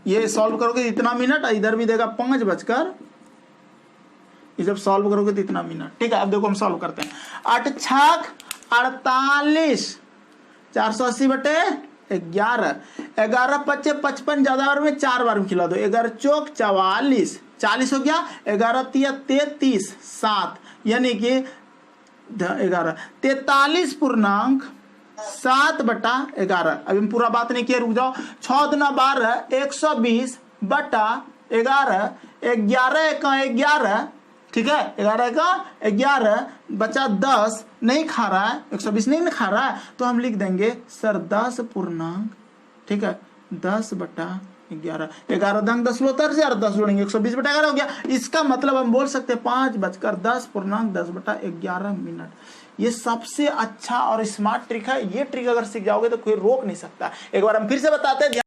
ये सॉल्व करोगे इतना मिनट, इधर भी देगा 5 ये जब सॉल्व करोगे तो इतना मिनट। ठीक है, अब देखो हम सॉल्व करते हैं। 8 छक 48, 480 बटे 11, 11 पच्चे 55, ज्यादा बार में 4 बार में खिला दो, 11 चौक 44, 40 हो गया, 11 तिया 33, 7 यानी कि 11 43.7/11। अभी हम पूरा बात नहीं किया, रुक जाओ। 6 दूना 12, 120 बटा 11, 11 का 11, ठीक है, 11 का 11 बचा 10, नहीं खा रहा है, 120 नहीं खा रहा है, तो हम लिख देंगे सर 10 पूर्णांक, ठीक है, 10/11, 11 दंग 10 उतर से और 10 जोड़ेंगे 120/11 हो गया। इसका मतलब हम बोल सकते हैं 5:10 पूर्णांक 10/11 मिनट। ये सबसे अच्छा और स्मार्ट ट्रिक है। ये ट्रिक अगर सीख जाओगे तो कोई रोक नहीं सकता। एक बार हम फिर से बताते हैं।